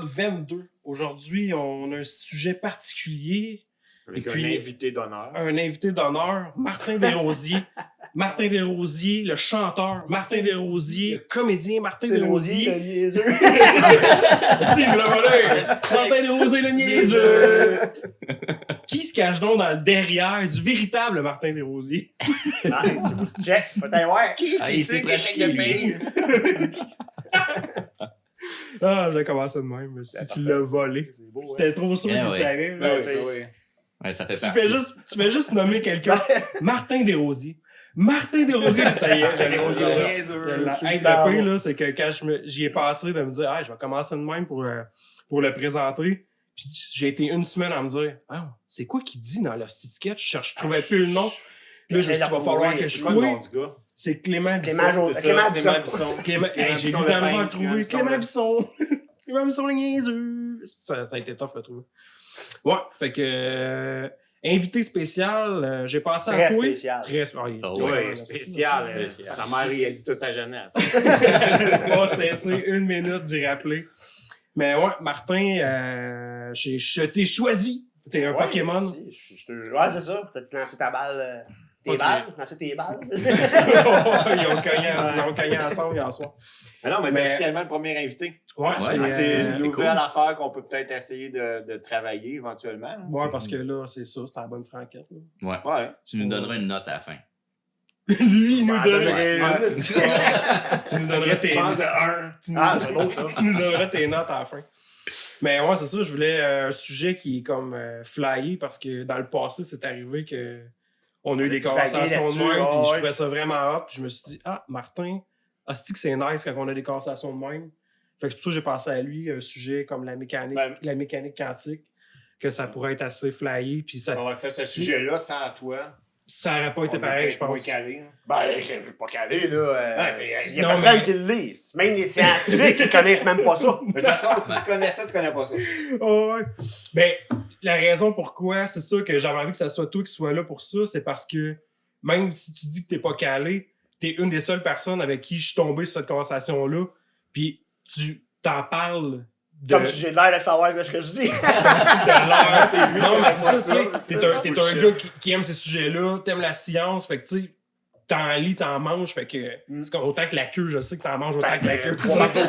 épisode 22. Aujourd'hui, on a un sujet particulier. Avec un invité d'honneur. Un invité d'honneur, Martin Desrosiers. Martin Desrosiers, le chanteur. Martin Desrosiers, le comédien Martin Desrosiers. Le niaiseux. Si, vous le Martin Desrosiers, le niaiseux. Qui se cache donc dans le derrière du véritable Martin Desrosiers? Ah, check, peut-être voir. Il s'est presque de paye. Ah, j'ai commencé de même. Si tu l'as volé. C'est beau, C'était trop sûr qu'il savait. là. Ouais, ça fait Tu partie. fais juste nommer quelqu'un. Martin Desrosiers. Martin Desrosiers, ça y est. Le pire, là, c'est que quand j'y ai passé de me dire, je vais commencer de même pour le présenter. Puis j'ai été une semaine à me dire, c'est quoi qu'il dit dans le petit sketch? Je trouvais plus le nom. Là, je me suis dit, il va falloir que je fouille. C'est Clément Bisson. Clément Bisson. J'ai eu de la misère à le trouver. Clément Bisson. Clément Bisson, le niaiseux. Ça a été tough à trouver. Ouais, fait que... invité spécial, j'ai pensé à toi. Très spécial. Sa mère, il a dit toute sa jeunesse. C'est une minute d'y rappeler. Mais ouais, Martin, je t'ai choisi. T'es un Pokémon. Ouais, c'est ça. Peut-être lancer ta balle. Lancer tes balles. Ils ont cogné ensemble hier soir. Mais non, mais t'es officiellement le premier invité. Ouais, c'est une c'est nouvelle cool. affaire qu'on peut peut-être essayer de travailler éventuellement. Ouais, parce que là, c'est ça, c'est la bonne franquette. Là. Ouais. Tu nous donneras une note à la fin. Lui, il nous donnerait. Tu Tu nous donnerais tes de 1. c'est l'autre, ça. Tu nous donnerais tes notes à la fin. Mais ouais, c'est ça, je voulais un sujet qui est comme flyé parce que dans le passé, c'est arrivé que on a eu des conversations de même, puis je trouvais ça vraiment hot, puis je me suis dit, Martin, hostie que c'est nice quand on a des conversations de même. Fait que c'est pour ça que j'ai pensé à lui, un sujet comme la mécanique quantique, que ça pourrait être assez flyé, puis ça... On aurait fait ce sujet-là sans toi. Ça aurait pas été pareil, je pense. Calé, Ben, je suis pas calé, là. Il y a non, personne qui le lit. Même les scientifiques, ils connaissent même pas ça. De toute façon, si tu connais ça, tu connais pas ça. Oh, ouais. Ben, la raison pourquoi, c'est sûr que j'avais envie que ça soit toi qui sois là pour ça, c'est parce que même si tu dis que t'es pas calé, t'es une des seules personnes avec qui je suis tombé sur cette conversation-là, puis tu t'en parles de... Comme si j'ai l'air de savoir ce que je dis. Non, mais c'est ça, tu sais. T'es un gars qui aime ces sujets-là, t'aimes la science, fait que tu sais, t'en lis, t'en manges, fait que c'est comme autant que la queue, je sais que t'en manges autant que la queue. 3 marteaux.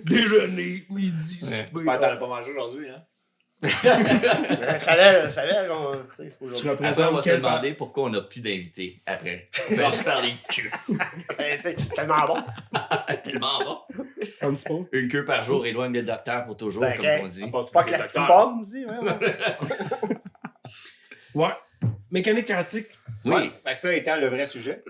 Déjeuner, midi, souper. J'espère que t'en as pas mangé aujourd'hui, hein? Ça l'air, Tu Après, on représentes va se quel demander pourquoi on n'a plus d'invités après. On va juste parler de queue. c'est tellement bon. Tellement bon. un petit peu. Une queue par jour éloigne le docteur pour toujours, comme on dit. Pas que la petite pomme, dis. Ouais. Mécanique quantique. Oui. Fait que ça étant le vrai sujet.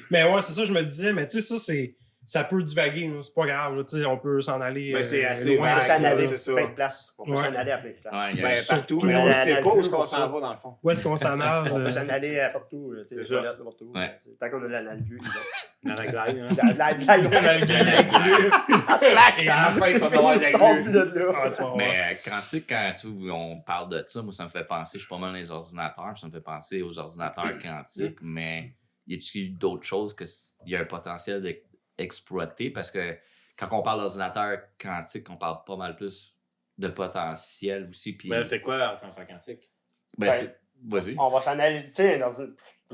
Mais ouais, c'est ça, je me disais, mais tu sais, ça peut divaguer, là, c'est pas grave, là, tu sais, on peut s'en aller. Mais c'est assez loin. On peut s'en aller c'est à ça. plein de places. On peut Ouais. s'en aller à plein de places. Ouais, il y a Ben, un- partout, surtout mais on dans sait la pas où queue, est-ce qu'on pour s'en ça. va dans le fond. Où est-ce qu'on s'en a? On peut s'en aller partout. C'est C'est ça. ça. Partout. Ouais. Tant qu'on a de la queue. Dans la glace, hein. Et à la fin, tu vas avoir de la queue. Ah, tu vas voir. Mais quantique, quand on parle de ça, moi, ça me fait penser, je suis pas mal dans les ordinateurs, ça me fait penser aux ordinateurs quantiques, mais y a-t-il d'autres choses qu'il y a un potentiel d'exploiter? Parce que quand on parle d'ordinateur quantique, on parle pas mal plus de potentiel aussi. Puis, Mais c'est quoi l'ordinateur quantique? Vas-y. On va s'en aller. Tu sais,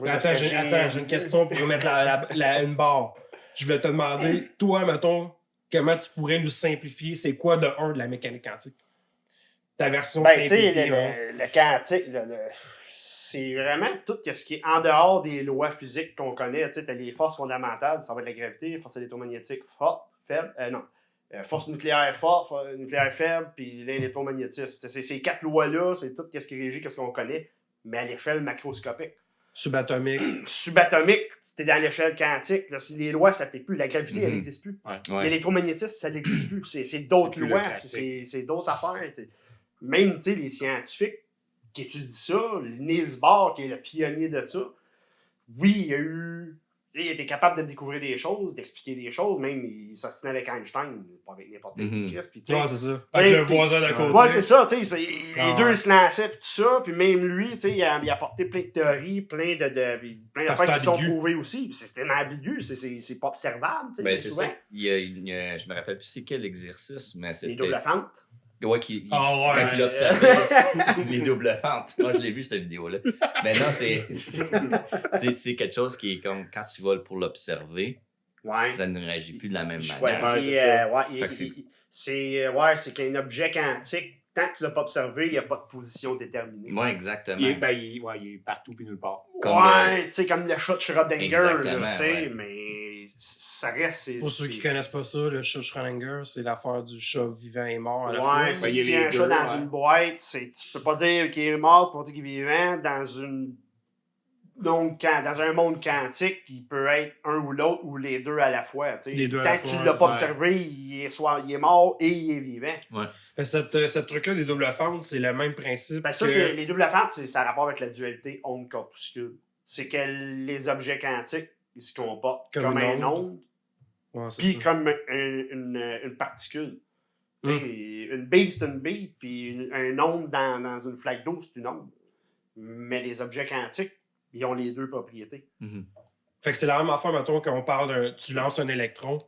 Attends, j'ai une question pour mettre une barre. Je vais te demander, toi, mettons, comment tu pourrais nous simplifier, c'est quoi de la mécanique quantique? Ta version Ben, tu simplifiée. sais, le quantique, c'est vraiment tout ce qui est en dehors des lois physiques qu'on connaît. Tu sais, t'as les forces fondamentales, ça va être la gravité, force électromagnétique forte, faible, force nucléaire forte, nucléaire faible, puis l'électromagnétisme. C'est ces 4 lois-là, c'est tout ce qui régit, ce qu'on connaît, mais à l'échelle macroscopique. Subatomique. Subatomique, c'était dans l'échelle quantique. Là, si les lois, ça ne s'applique plus. La gravité, elle n'existe plus. Ouais. L'électromagnétisme, ça n'existe plus. C'est d'autres plus le lois, classique. c'est d'autres affaires. Même les scientifiques qui étudient ça, Niels Bohr, qui est le pionnier de ça, oui, il y a eu il était capable de découvrir des choses, d'expliquer des choses, même il s'ostinait avec Einstein, pas avec n'importe qui. Puis, c'est ça. Avec le voisin d'à côté. Ouais, c'est ça, tu sais, les deux se lançaient, puis tout ça, puis même lui, tu sais, il a apporté plein de théories, plein d'affaires qui sont prouvées aussi. C'était ambigu, c'est pas observable, tu sais. Ben, c'est ça. Je me rappelle plus c'est quel exercice, mais c'était... Les doubles fentes. Ouais, quand il observait les doubles fentes. Moi, je l'ai vu, cette vidéo-là. Mais non, c'est quelque chose qui est comme quand tu voles pour l'observer, ça ne réagit plus de la même manière. C'est qu'un objet quantique, tant que tu l'as pas observé, il n'y a pas de position déterminée. Oui, exactement. Il est partout puis nulle part. Tu sais, comme le chat de Schrödinger, tu sais, mais ça reste... Pour ceux qui connaissent pas ça, le chat de Schrödinger, c'est l'affaire du chat vivant et mort à la fois. Si il y a un chat dans une boîte, tu peux pas dire qu'il est mort, tu peux pas dire qu'il est vivant. Dans un monde quantique, il peut être un ou l'autre ou les deux à la fois. Tant que tu ne l'as pas observé, il est mort et il est vivant. Ouais. Cette truc-là des doubles fentes, c'est le même principe. Les doubles fentes, ça a rapport avec la dualité onde-corpuscule. C'est que les objets quantiques, ils se comportent comme une onde, puis comme une particule. Une bille, c'est une bille, puis une onde dans une flaque d'eau, c'est une onde. Mais les objets quantiques, ils ont les deux propriétés. Fait que c'est la même affaire, mettons, quand on parle tu lances un électron,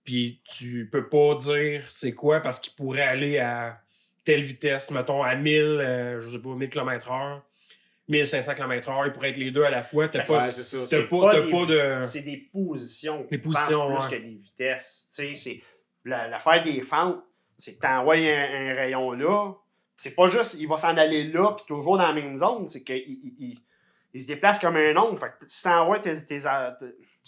puis tu peux pas dire c'est quoi parce qu'il pourrait aller à telle vitesse, mettons, à 1000 km/h, 1500 km/h, il pourrait être les deux à la fois. C'est des positions. Les positions, plus que des vitesses. C'est l'affaire des fentes, c'est que tu envoies un rayon là, c'est pas juste, il va s'en aller là, puis toujours dans la même zone, c'est qu'il il se déplace comme un onde. Fait que si tu envoies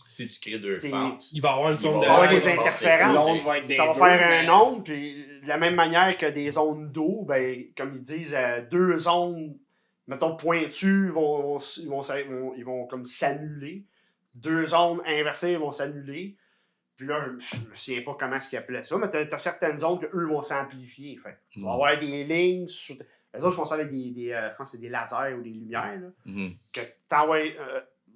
si tu crées deux fentes, il va y avoir une forme de... Il va y avoir des interférences. L'onde va être ça va faire un onde, puis de la même manière que des ondes d'eau, ben, comme ils disent, deux ondes, mettons, pointues, ils vont comme s'annuler. Deux ondes inversées vont s'annuler. Puis là, je me souviens pas comment ils appelaient ça, mais t'as certaines ondes qu'eux vont s'amplifier. Fait tu vas avoir des lignes sur... Les autres font ça avec je pense que c'est des lasers ou des lumières. Là, que t'envoies,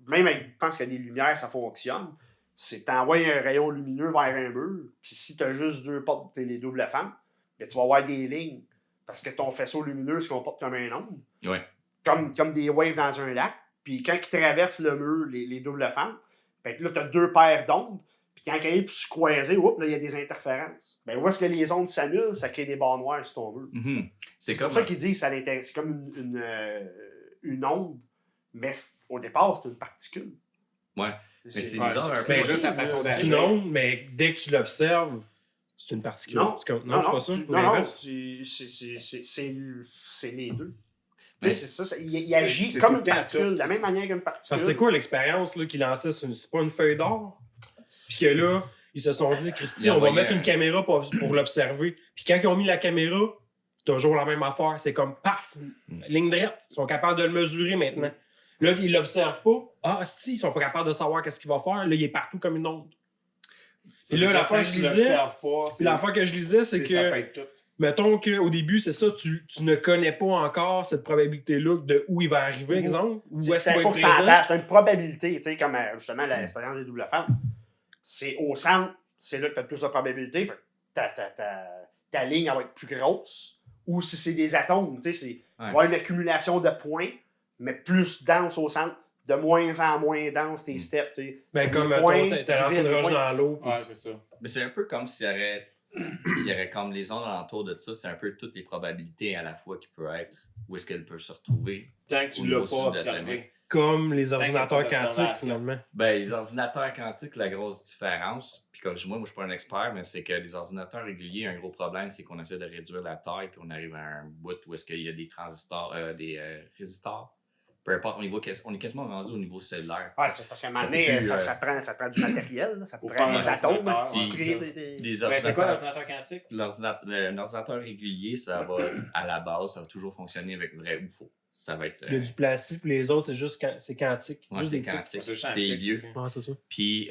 même avec, je pense que des lumières, ça fonctionne. C'est t'envoies un rayon lumineux vers un mur, puis si t'as juste deux portes, les doubles fentes, ben, tu vas avoir des lignes. Parce que ton faisceau lumineux se comporte comme un onde. Ouais. Comme des waves dans un lac. Puis quand ils traversent le mur, les doubles fentes, ben, là, t'as deux paires d'ondes. Puis quand ils arrivent pour se croiser, là, il y a des interférences. Ben, où est-ce que les ondes s'annulent, ça crée des barres noires sur ton mur. C'est pour ça qu'ils disent que c'est comme une onde, mais au départ, c'est une particule. Ouais. Mais c'est bizarre un peu. C'est juste la façon C'est d'agir. une onde, mais dès que tu l'observes, c'est une particule. Non, c'est pas ça. Non, c'est les deux. C'est ça, il agit comme une particule, de la même manière qu'une particule. C'est quoi l'expérience qu'il lançait? C'est pas une feuille d'or? Puis que là, ils se sont dit, Christy, on va mettre une caméra pour l'observer. Puis quand ils ont mis la caméra, toujours la même affaire. C'est comme, paf, ligne droite. Ils sont capables de le mesurer maintenant. Là, ils l'observent pas. Ah, si, ils sont pas capables de savoir qu'est-ce qu'il va faire. Là, il est partout comme une onde. Et là, l'affaire que je lisais, c'est que, mettons qu'au début, c'est ça, tu ne connais pas encore cette probabilité-là de où il va arriver, exemple. Où est-ce qu'il va être présent. C'est une probabilité, tu sais, comme justement l'expérience des doubles fentes. C'est au centre, c'est là que tu as le plus de probabilité. Ta ligne elle va être plus grosse. Ou si c'est des atomes, tu sais, il va y avoir une accumulation de points, mais plus dense au centre, de moins en moins dense tes steps. Tu sais. Ben, comme t'as lancé une roche dans l'eau. Ouais, c'est ça. Mais c'est un peu comme s'il y aurait comme les ondes alentour de ça, c'est un peu toutes les probabilités à la fois qui peuvent être, où est-ce qu'elles peuvent se retrouver. Tant que tu l'as pas observé. Comme les ordinateurs quantiques, finalement. Ben, les ordinateurs quantiques, la grosse différence, puis corrige-moi, moi je suis pas un expert, mais c'est que les ordinateurs réguliers, un gros problème, c'est qu'on essaie de réduire la taille, puis on arrive à un bout où est-ce qu'il y a des transistors, des résistors. Peu importe, on est quasiment rendu au niveau cellulaire. Ouais, c'est parce qu'à un moment donné, ça prend du matériel, là, ça prend des atomes. C'est quoi l'ordinateur quantique? Un ordinateur régulier, ça va, à la base, ça va toujours fonctionner avec vrai ou faux. Ça va être. Il y a du plastique, puis les autres, c'est quantique. Ouais, c'est quantique. C'est vieux. Ouais, c'est ça. Puis,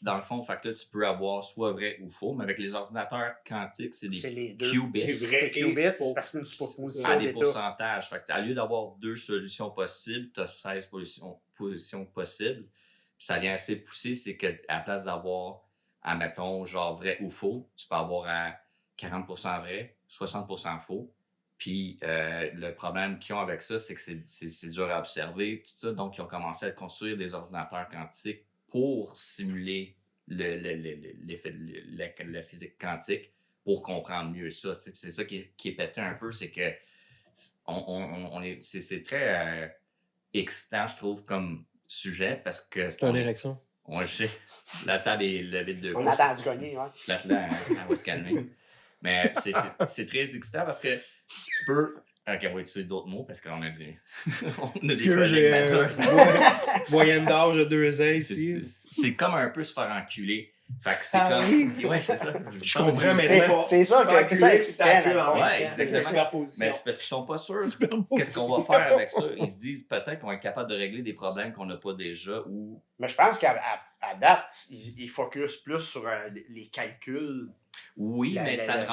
dans le fond, fait que là, tu peux avoir soit vrai ou faux, mais avec les ordinateurs quantiques, c'est des qubits. C'est vrai qubits, parce que c'est une superposition à des pourcentages. Fait que, au lieu d'avoir deux solutions possibles, tu as 16 positions possibles. Ça vient assez poussé, c'est qu'à la place d'avoir, admettons, genre vrai ou faux, tu peux avoir à 40% vrai, 60% faux. Puis le problème qu'ils ont avec ça, c'est que c'est dur à observer, tout ça. Donc, ils ont commencé à construire des ordinateurs quantiques pour simuler la physique quantique pour comprendre mieux ça. C'est ça qui est pété un peu, c'est que c'est très excitant, je trouve, comme sujet, parce que... C'est une érection. Ouais, je sais. La table est levée de 2 pouces. On attend du gagner, ouais. Là, elle va se calmer. Mais c'est très excitant parce que tu peux... Ok, on va utiliser d'autres mots parce qu'on a dit... on a des collègues matures. Moyenne d'âge de 2 ans ici. C'est comme un peu se faire enculer. Fait que c'est comme... Ouais, c'est ça. Je comprends maintenant. C'est ça que c'est ça excitant. Ouais, exactement. Mais c'est parce qu'ils sont pas sûrs qu'est-ce qu'on va faire avec ça. Ils se disent peut-être qu'on est capable de régler des problèmes qu'on n'a pas déjà ou... Mais je pense qu'à date, ils focus plus sur les calculs. Oui, mais ça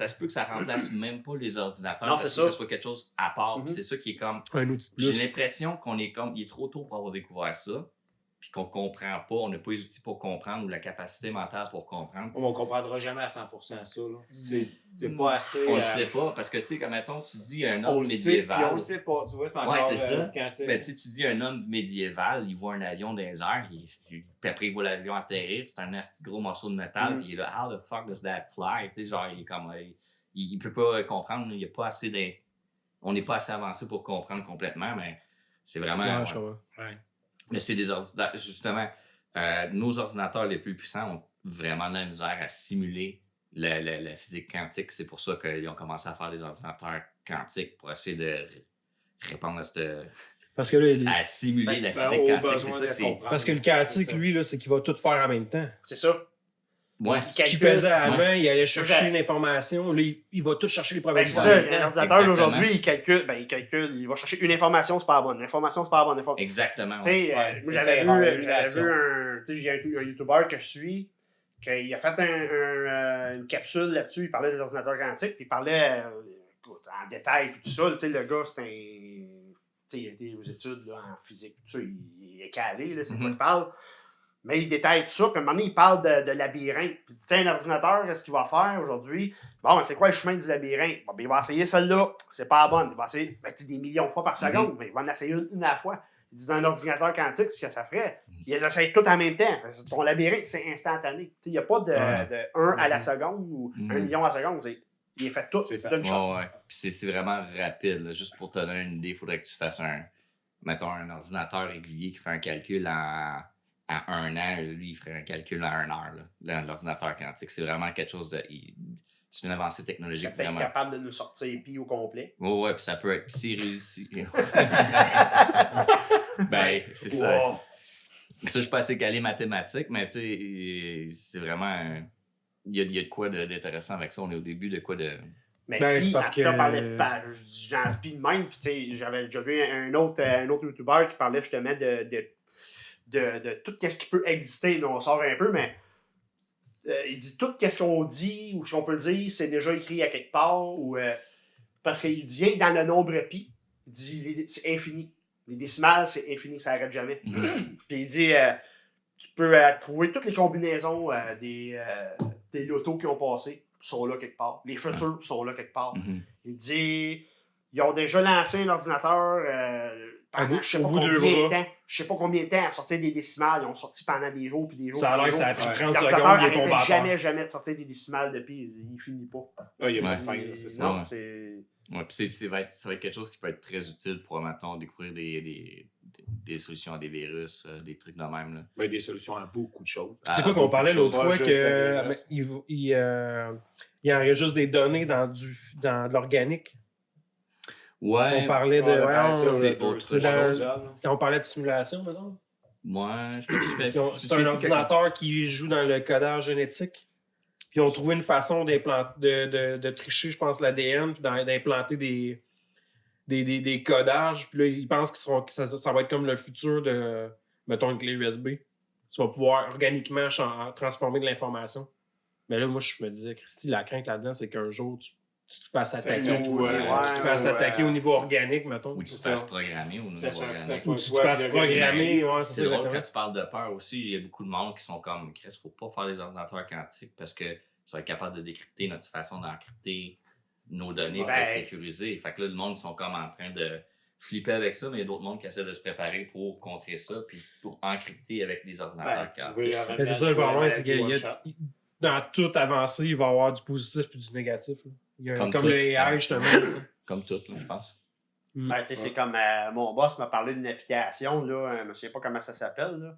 se peut que ça remplace même pas les ordinateurs. Non, ça se peut que ce soit quelque chose à part. C'est ça qui est comme... Un outil de J'ai plus. l'impression qu'on est comme... Il est trop tôt pour avoir découvert ça. Puis qu'on comprend pas, on n'a pas les outils pour comprendre ou la capacité mentale pour comprendre. On comprendra jamais à 100% ça. Là. C'est pas assez... On le sait pas, parce que, tu sais, comme mettons, tu dis un on homme le sait, médiéval... puis on le sait pas, tu vois, c'est encore... Ouais, c'est ça. quantique. Ben, tu dis un homme médiéval, il voit un avion dans les airs, puis après il voit l'avion atterrir, puis c'est un asti gros morceau de métal, puis il est là, how the fuck does that fly? Tu sais, genre, il est comme... Il peut pas comprendre, il y a pas assez on n'est pas assez avancé pour comprendre complètement, mais c'est vraiment... Ouais. Mais c'est des ordinateurs, justement... nos ordinateurs les plus puissants ont vraiment de la misère à simuler la physique quantique. C'est pour ça qu'ils ont commencé à faire des ordinateurs quantiques pour essayer de répondre à cette... Parce que là, à simuler la physique quantique. C'est ça que c'est... Parce que le quantique, lui, là, c'est qu'il va tout faire en même temps. C'est ça. Ouais. Ce qu'il faisait avant, il allait chercher l'information. Là, il va tout chercher les Ben, c'est probabilités. ça, l'ordinateur d'aujourd'hui, il calcule, il va chercher une information, c'est pas la bonne. L'information, c'est pas la bonne. Exactement. Tu sais, Ouais. moi, J'avais vu un. Tu sais, j'ai un YouTuber que je suis, qu'il a fait une capsule là-dessus, il parlait des ordinateurs quantiques, puis il parlait écoute, en détail, puis tout ça. Tu sais, le gars, c'est un. Tu sais, il a été aux études là, en physique, tout ça, il est calé, là, c'est quoi il parle. Mais il détaille tout ça, puis à un moment donné, il parle de labyrinthe. Puis tu sais, un ordinateur, qu'est-ce qu'il va faire aujourd'hui? Bon, c'est quoi le chemin du labyrinthe? Bon, ben, il va essayer celle-là, c'est pas la bonne. Il va essayer des millions de fois par seconde, mais il va en essayer une à la fois. Il dit dans un ordinateur quantique, ce que ça ferait, ils essayent tout en même temps. Ton labyrinthe, c'est instantané. Il n'y a pas de 1 à la seconde ou 1 million à la seconde. Il est fait tout d'une shot. Ouais. Puis c'est vraiment rapide. Là. Juste pour te donner une idée, il faudrait que tu fasses mettons, un ordinateur régulier qui fait un calcul à 1 an, lui, il ferait un calcul à 1 heure, là, l'ordinateur quantique. C'est vraiment quelque chose de... C'est une avancée technologique. C'est peut-être capable de nous sortir pi au complet. Ouais, puis ça peut être si réussi. Ben, c'est ça. Ça, je suis pas assez calé mathématiques, mais tu sais, c'est vraiment... Il y a de quoi d'intéressant avec ça. On est au début de quoi de... Mais ben, puis, c'est parce que... j'en spie de même, puis tu sais, j'avais déjà vu un autre YouTuber qui parlait justement de tout ce qui peut exister. Là, on sort un peu, mais il dit tout ce qu'on dit ou si on peut dire, c'est déjà écrit à quelque part. Ou, parce qu'il dit rien que dans le nombre pi, il dit c'est infini. Les décimales, c'est infini, ça n'arrête jamais. Puis il dit tu peux trouver toutes les combinaisons des lotos qui ont passé, sont là quelque part. Les futurs sont là quelque part. Il dit ils ont déjà lancé un ordinateur pendant je sais pas combien de temps à sortir des décimales. Ils ont sorti pendant des jours puis des jours. Ça a l'air que ça a pris 30 secondes, il est tombé à terre. Jamais de sortir des décimales de pi. Il finit pas. Il est fin, c'est ça. Non, c'est... Ouais, puis ça va être quelque chose qui peut être très utile pour, mettons, découvrir des solutions à des virus, des trucs de même. Là. Ben, des solutions à beaucoup de choses. C'est quoi qu'on parlait l'autre fois qu'il enregistre des données dans de l'organique. Ouais. On parlait de... c'est autre chose. On parlait de simulation, par exemple. Moi, je c'est un ordinateur qui joue dans le codage génétique. Puis ils ont trouvé une façon de tricher, je pense, l'ADN, puis d'implanter des codages. Puis là, ils pensent que ça va être comme le futur de, mettons, une clé USB. Tu vas pouvoir organiquement transformer de l'information. Mais là, moi, je me disais, Christy, la crainte là-dedans, c'est qu'un jour, tu te fasses attaquer. Tu te fasses attaquer au niveau organique, mettons. Ou tu te fasses programmer au niveau organique. Ou tu te fasses programmer, C'est drôle quand tu parles de peur aussi. Il y a beaucoup de monde qui sont comme Chris, faut pas faire des ordinateurs quantiques parce que ça va être capable de décrypter notre façon d'encrypter nos données pour être sécurisé. Fait que là, le monde sont comme en train de flipper avec ça, mais il y a d'autres mondes qui essaient de se préparer pour contrer ça puis pour encrypter avec des ordinateurs quantiques. Mais c'est ça le problème, c'est que dans toute avancée, il va y avoir du positif et du négatif. Comme le AI, justement. Comme tout, là, je pense. C'est comme mon boss m'a parlé d'une application, là, je ne sais pas comment ça s'appelle. Là.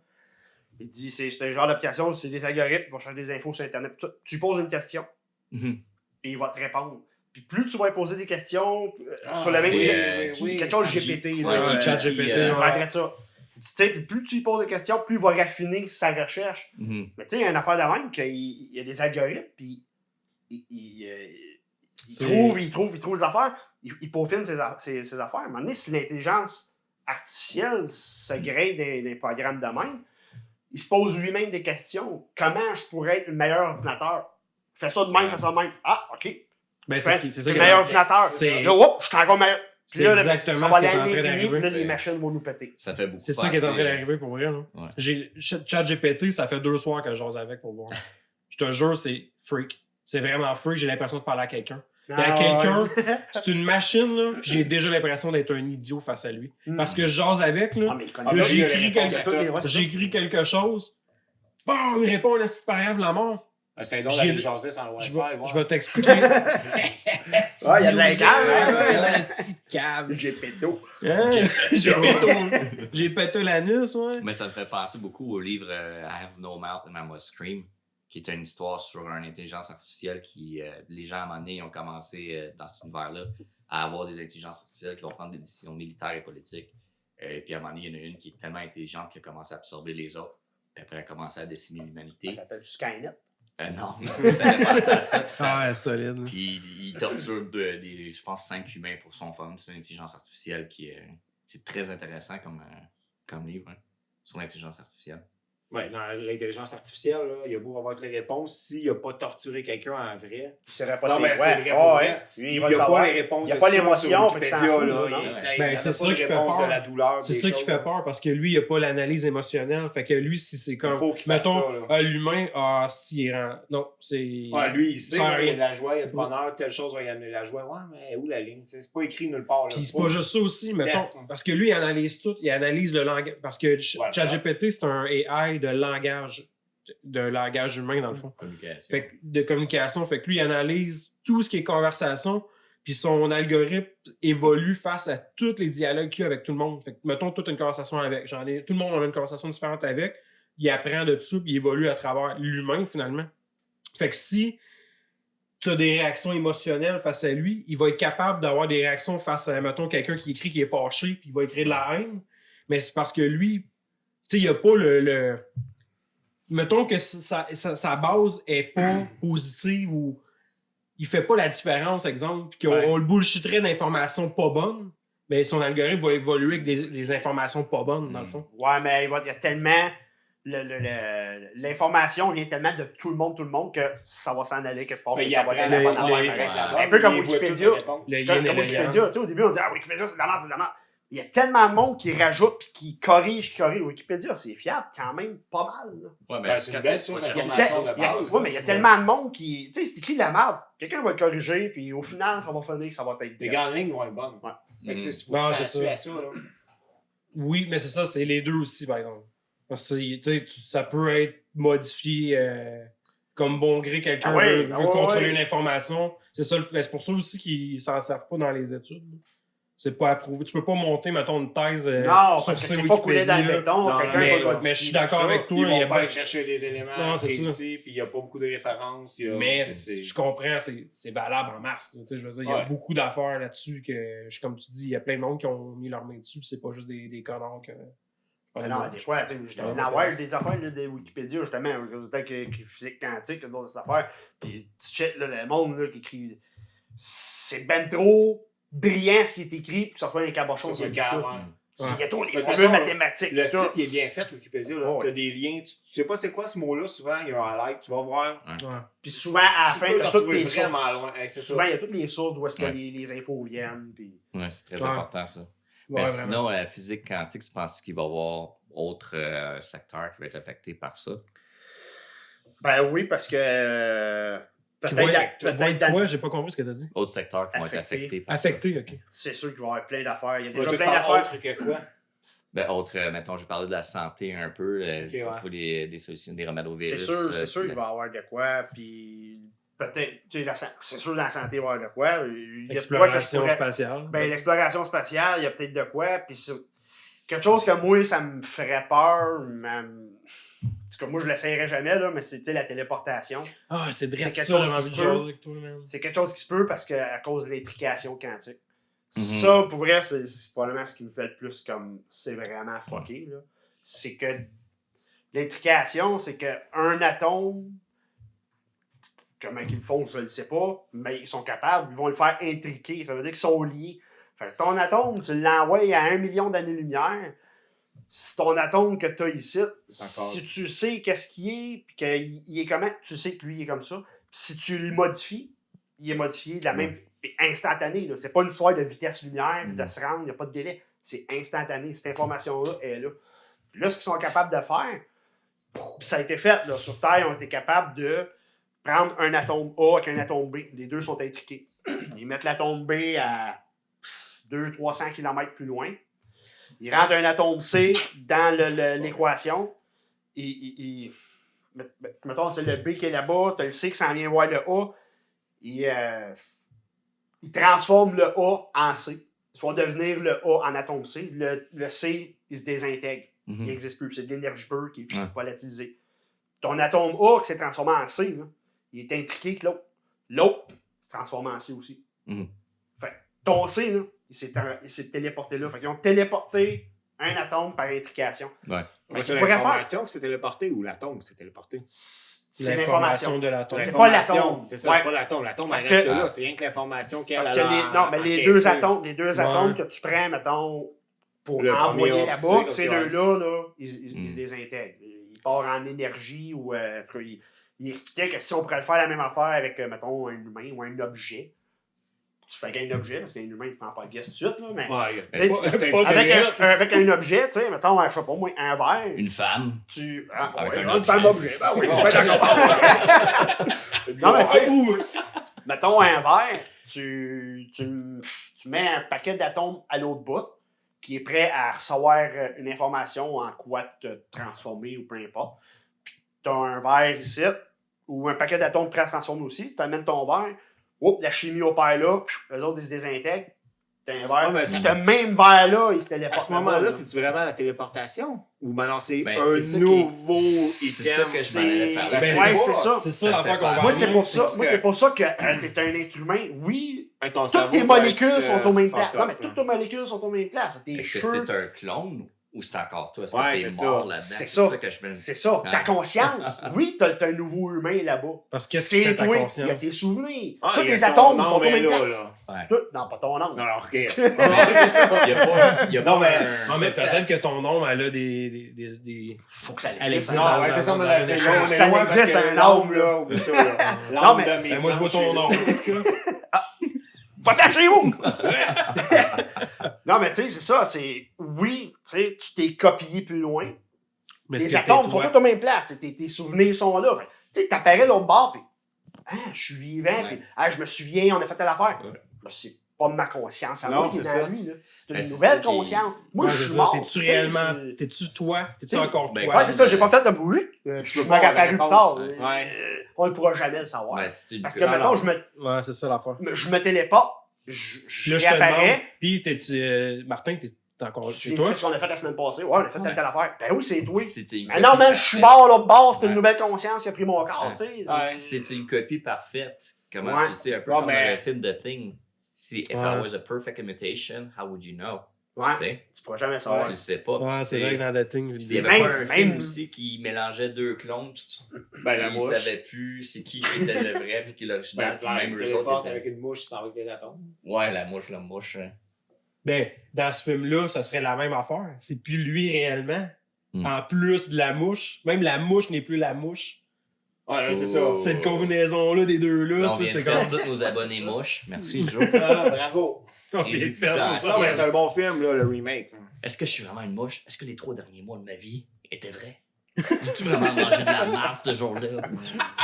Il dit c'est un genre d'application, c'est des algorithmes, il va chercher des infos sur Internet. Tu poses une question, et il va te répondre. Puis plus tu vas lui poser des questions sur le même quelque chose GPT. Chat GPT. Tu sais, plus tu lui poses des questions, plus il va raffiner sa recherche. Mais tu sais, il y a une affaire de même qu'il y a des algorithmes, puis il trouve les affaires, il peaufine ses affaires. À un moment donné, si l'intelligence artificielle se grade des programmes de même, il se pose lui-même des questions. Comment je pourrais être le meilleur ordinateur? Fais ça de même, fais ça de même. Ah, OK. Ben, c'est ça le meilleur ordinateur. Là, je suis encore meilleur. C'est exactement ça va ce qui est en train aller d'arriver. là, les machines vont nous péter. Ça fait beaucoup. C'est ça qui est en train d'arriver pour vrai. Là. Ouais. ChatGPT, ça fait 2 soirs que je jase avec pour voir. Je te jure, c'est freak. C'est vraiment freak. J'ai l'impression de parler à quelqu'un. Et à quelqu'un, c'est une machine, là, puis j'ai déjà l'impression d'être un idiot face à lui. Parce que je jase avec, là, j'ai écrit quelque chose, bon, il me répond un petit paragraphe la mort. C'est donc d'aller jaser sans le Wi-Fi. Je vais t'expliquer. Il y a de la cave. C'est un petit câble. J'ai péto. J'ai pété l'anus, ouais. Mais ça me fait penser beaucoup au livre I Have No Mouth and I Must Scream, qui est une histoire sur une intelligence artificielle qui, les gens à un moment donné, ont commencé dans cet univers-là à avoir des intelligences artificielles qui vont prendre des décisions militaires et politiques. Puis à un moment donné, il y en a une qui est tellement intelligente qu'elle a commencé à absorber les autres. Puis après, elle a commencé à décimer l'humanité. Ça s'appelle Skynet. Non, ça fait penser à ça. Solide. Puis il torture je pense, 5 humains pour son fun. C'est une intelligence artificielle c'est très intéressant comme livre sur l'intelligence artificielle. Oui, dans l'intelligence artificielle, là, il y a beau avoir toutes les réponses. S'il n'a pas torturé quelqu'un en vrai. C'est vrai, c'est vrai pour vrai. Lui, il n'y a pas les réponses. Il n'y a pas l'émotion. C'est ça qui fait peur. De la douleur. C'est ça qui fait peur parce que lui, il n'a pas l'analyse émotionnelle. Fait que lui, si c'est comme. Mettons, l'humain, s'il est. Non, c'est. Lui, il sait qu'il y a de la joie, il y a du bonheur, telle chose va y amener la joie. Ouais, mais où la ligne? C'est pas écrit nulle part. Puis c'est pas juste ça aussi, mettons. Parce que lui, il analyse tout. Il analyse le langage. Parce que ChatGPT, c'est un AI de langage humain, dans le fond. De communication. Fait que lui, il analyse tout ce qui est conversation, puis son algorithme évolue face à tous les dialogues qu'il y a avec tout le monde. Fait que, mettons, toute une conversation avec. Tout le monde a une conversation différente avec. Il apprend de tout, puis il évolue à travers l'humain, finalement. Fait que si tu as des réactions émotionnelles face à lui, il va être capable d'avoir des réactions face à, mettons, quelqu'un qui écrit qui est fâché, puis il va écrire de la haine. Mais c'est parce que lui, tu sais, il n'y a pas le... Mettons que sa base est pas positive ou il fait pas la différence, exemple, qu'on le bullshitterait d'informations pas bonnes, mais son algorithme va évoluer avec des informations pas bonnes, dans le fond. Ouais, mais il y a tellement... L'information vient tellement de tout le monde que ça va s'en aller quelque part. Ça va être la bonne affaire. Un peu comme Wikipédia. Au début, on dit Wikipédia, c'est de la merde, c'est de la merde. Il y a tellement de monde qui rajoute et qui corrige. Wikipédia, c'est fiable quand même pas mal. Ouais, mais c'est une belle source d'information de base. Ouais, mais il y a tellement de monde qui. Tu sais, c'est écrit de la merde. Quelqu'un va le corriger, puis au final, ça va finir, ça va être. Les grandes lignes vont être bonnes. Non, c'est ça. Oui, mais c'est ça, c'est les deux aussi, par exemple. Parce que ça peut être modifié comme bon gré, quelqu'un veut contrôler une information. C'est pour ça aussi qu'ils ne s'en servent pas dans les études. C'est pas approuvé. Tu peux pas monter, mettons, une thèse sur c'est pas coulé dans le béton. Mais je suis d'accord avec toi. Ils vont pas aller chercher des éléments précis, puis il n'y a pas beaucoup de références. Mais je comprends, c'est valable en masse. Je veux dire, il y a beaucoup d'affaires là-dessus que, comme tu dis, il y a plein de monde qui ont mis leur main dessus, c'est pas juste des connards que... Non, des fois, tu sais, des affaires de Wikipédia, justement, autant que physique quantique, d'autres affaires. Puis tu checkes le monde là, qui écrit. C'est ben trop brillant ce qui est écrit pour que ça soit un cabochon. Il y a tous les toute formules façon, mathématiques. Le tout. site il est bien fait, Wikipédia. Oh, Tu as ouais. des liens. Tu sais pas c'est quoi ce mot-là, souvent, il y a un highlight. Tu vas voir. Ouais. Puis souvent, à la Tu fin, peux il y te a toutes retrouver les vraiment sources. loin. Hey, c'est Souvent, ça. il y a toutes les sources d'où est-ce que Ouais. les infos viennent. Puis... Ouais, c'est très Ouais. important, ça. Ouais, Mais vraiment. sinon, la physique quantique, tu penses qu'il va y avoir autre secteur qui va être affecté par ça? Ben oui, parce que... Tu vois peut-être dans- quoi? J'ai pas compris ce que t'as dit. Autres secteurs qui vont être Affecté. affectés par Affecté, ok. c'est sûr qu'il va y avoir plein d'affaires. Il y a Ouais, déjà toi, tu plein parles d'affaires. autre que quoi? ça. Ben, mettons, j'ai parlé de la santé un peu, ouais. trouver des solutions, des remèdes au C'est virus. sûr, puis qu'il va y avoir de quoi. Puis peut-être, tu sais, c'est sûr, dans la santé, il va y avoir de quoi. Il y a de quoi que je Exploration pourrais- spatiale. Ben, l'exploration spatiale, il y a peut-être de quoi. Puis quelque chose que moi, ça me ferait peur. En tout cas, moi, je l'essayerais jamais, là, mais c'est tu sais, la téléportation. Ah, c'est c'est direct quelque ça, chose j'avais qui envie de se peut. jaser avec toi, man. C'est quelque chose qui se peut parce que à cause de l'intrication quantique. Mhm. Ça, pour vrai, c'est probablement ce qui me fait le plus comme c'est vraiment fucké. Là. C'est que l'intrication, c'est qu'un atome, comment ils le font, je ne le sais pas, mais ils sont capables, ils vont le faire intriquer. Ça veut dire qu'ils sont liés. Fait que ton atome, tu l'envoies à 1 million d'années-lumière. Si ton atome que tu as ici, si tu sais qu'est-ce qu'il est, puis qu'il est comment, tu sais que lui il est comme ça. Puis si tu le modifies, il est modifié de la même instantané. Là. C'est pas une histoire de vitesse lumière, de se rendre, il n'y a pas de délai. C'est instantané. Cette information-là est là. Puis là, ce qu'ils sont capables de faire, puis ça a été fait. Là, sur Terre, ils ont été capables de prendre un atome A avec un atome B. Les deux sont intriqués. Ils mettent l'atome B à 200-300 km plus loin. Ils rentrent un atome C dans l'équation. Mettons, c'est le B qui est là-bas, tu as le C qui s'en vient voir le A. Ils transforment le A en C. Ils font devenir le A en atome C. Le C, il se désintègre. Il n'existe plus. C'est de l'énergie pure qui est volatilisée. Ton atome A qui s'est transformé en C, là, il est intriqué que l'autre. L'autre s'est transformé en C aussi. Fait ton C, là, il s'est téléporté là. Fait qu'ils ont téléporté un atome par intrication. Ouais. C'est l'information qui s'est téléportée ou l'atome qui s'est téléporté? C'est l'information de l'atome. C'est pas l'atome. C'est ça, c'est pas l'atome. L'atome, elle reste là. C'est rien que l'information qu'elle a. Parce que les deux atomes que tu prends, mettons, pour le envoyer premier là-bas, optique, ces deux-là, là, ils se désintègrent. Ils partent en énergie ou... il expliquait que si on pourrait faire la même affaire avec, mettons, un humain ou un objet, tu fais qu'un objet, parce qu'un humain, il ne prend pas le guess tout de suite, là, mais... Avec un objet, tu sais, mettons, je sais pas moi, un verre... Une femme. Un femme objet, ben oui, d'accord. Non, mais tu sais, mettons un verre, tu mets un paquet d'atomes à l'autre bout, qui est prêt à recevoir une information en quoi te transformer ou peu importe. Puis tu as un verre ici, ou un paquet d'atomes prêt à transformer aussi. Tu amènes ton verre, la chimie opère là, eux autres ils se désintègrent. Tu as un verre. mais ce même verre-là, il se téléporte. À ce moment-là, c'est-tu vraiment la téléportation? Ou maintenant c'est Ben, un c'est ça nouveau c'est ça que je m'en allais parler. Ouais, c'est ça. C'est ça l'affaire qu'on va Moi, c'est pour ça. Moi, c'est pour ça que tu es un être humain. Oui, toutes tes molécules sont aux mêmes places. Non, mais toutes tes molécules sont aux mêmes places. Est-ce que c'est un clone ou c'est encore toi? Est-ce Ouais, que t'es c'est mort ça. là-dedans? C'est C'est ça. ça que je me C'est ça. Ta conscience. Oui, t'as un nouveau humain là-bas. Parce que qu'est-ce qui fait C'est ta toi. Il y a conscience? tes souvenirs. Ah, Tous il y a les ton atomes nom, sont aux mais mêmes là, places. là. Non, pas ton nom. Non, alors, OK. Mais c'est ça. Il n'y a pas Non, mais- Non, mais peut-être que ton nom, elle a des... Faut que ça Elle existe. existe. Non, ouais, c'est ça, dans mais une là, échelle. on est Ça loin existe, parce que un l'âme, homme, là, oublie ça, là. Non, L'âme mais- de mes Ben, moi, je vois ton planches, nom. Va-t'en chez vous! Non, mais tu sais, c'est ça. C'est oui, tu sais, tu t'es copié plus loin. Mais Les est-ce que atomes t'es sont toi? tous aux mêmes places. Tes souvenirs sont là. Fait, tu sais, t'apparais l'autre bord, puis je suis vivant, Ouais. puis je me souviens, on a fait telle affaire. Ouais. Ben, c'est pas de ma conscience à Non, moi qui est c'est dans ça. lui. Là. C'est Ben, une c'est nouvelle ça qui- conscience. Moi, Ouais, je c'est suis ça. mort. T'es-tu tu sais, réellement... c'est- T'es-tu toi? T'es-tu Ben, encore ben, toi? Ouais, c'est ça, j'ai pas fait de bruit. Tu Je peux m'aurais pas apparu plus avoir tard. la réponse. Ouais. On ne pourra jamais le savoir. Ben, c'est une Parce que, queue. mettons, Ouais, c'est ça l'affaire. je me téléporte, je Là, je te demande, réapparais. puis t'es-tu... Martin, t'es encore... Tu C'est te toi? souviens de ce qu'on a fait la semaine passée? Ouais, on a fait telle affaire. Ben oui, c'est toi. C'est une Mais non, man, je suis mort l'autre bord, c'est une Ouais. nouvelle conscience qui a pris mon corps, Ouais. tu sais. Ouais. C'est une copie parfaite. Comment Ouais. tu sais, un peu Ouais, comme mais- dans le film The Thing. Si if I Ouais. was a perfect imitation, how would you know? Ouais. Tu sais, Tu pourras jamais savoir. tu le sais pas. Ouais, c'est Tu sais, vrai que dans le thing... s'il y avait Même- pas un film même- aussi qui mélangeait deux clones, pis Ben, la ils mouche. savaient plus c'est qui était le vrai puis qui l'original, Ben, puis même eux téléporte autres avec étaient... une mouche, il s'en va avec les atomes. Ouais, la mouche, hein. Ben, dans ce film-là, ça serait la même affaire. C'est plus lui réellement. Mm. En plus de la mouche. Même la mouche n'est plus la mouche. Ouais, c'est ça. Oh. Cette combinaison-là des deux-là, Là, on tu sais, vient de c'est perdre comme... tous nos abonnés mouches. Merci, Joe. Ah, bravo. On vient de perdre Existence. ça. Non, mais c'est un bon film, là, le remake. Est-ce que je suis vraiment une mouche? Est-ce que les 3 derniers mois de ma vie étaient vrais? J'ai-tu vraiment mangé de la marde ce jour-là?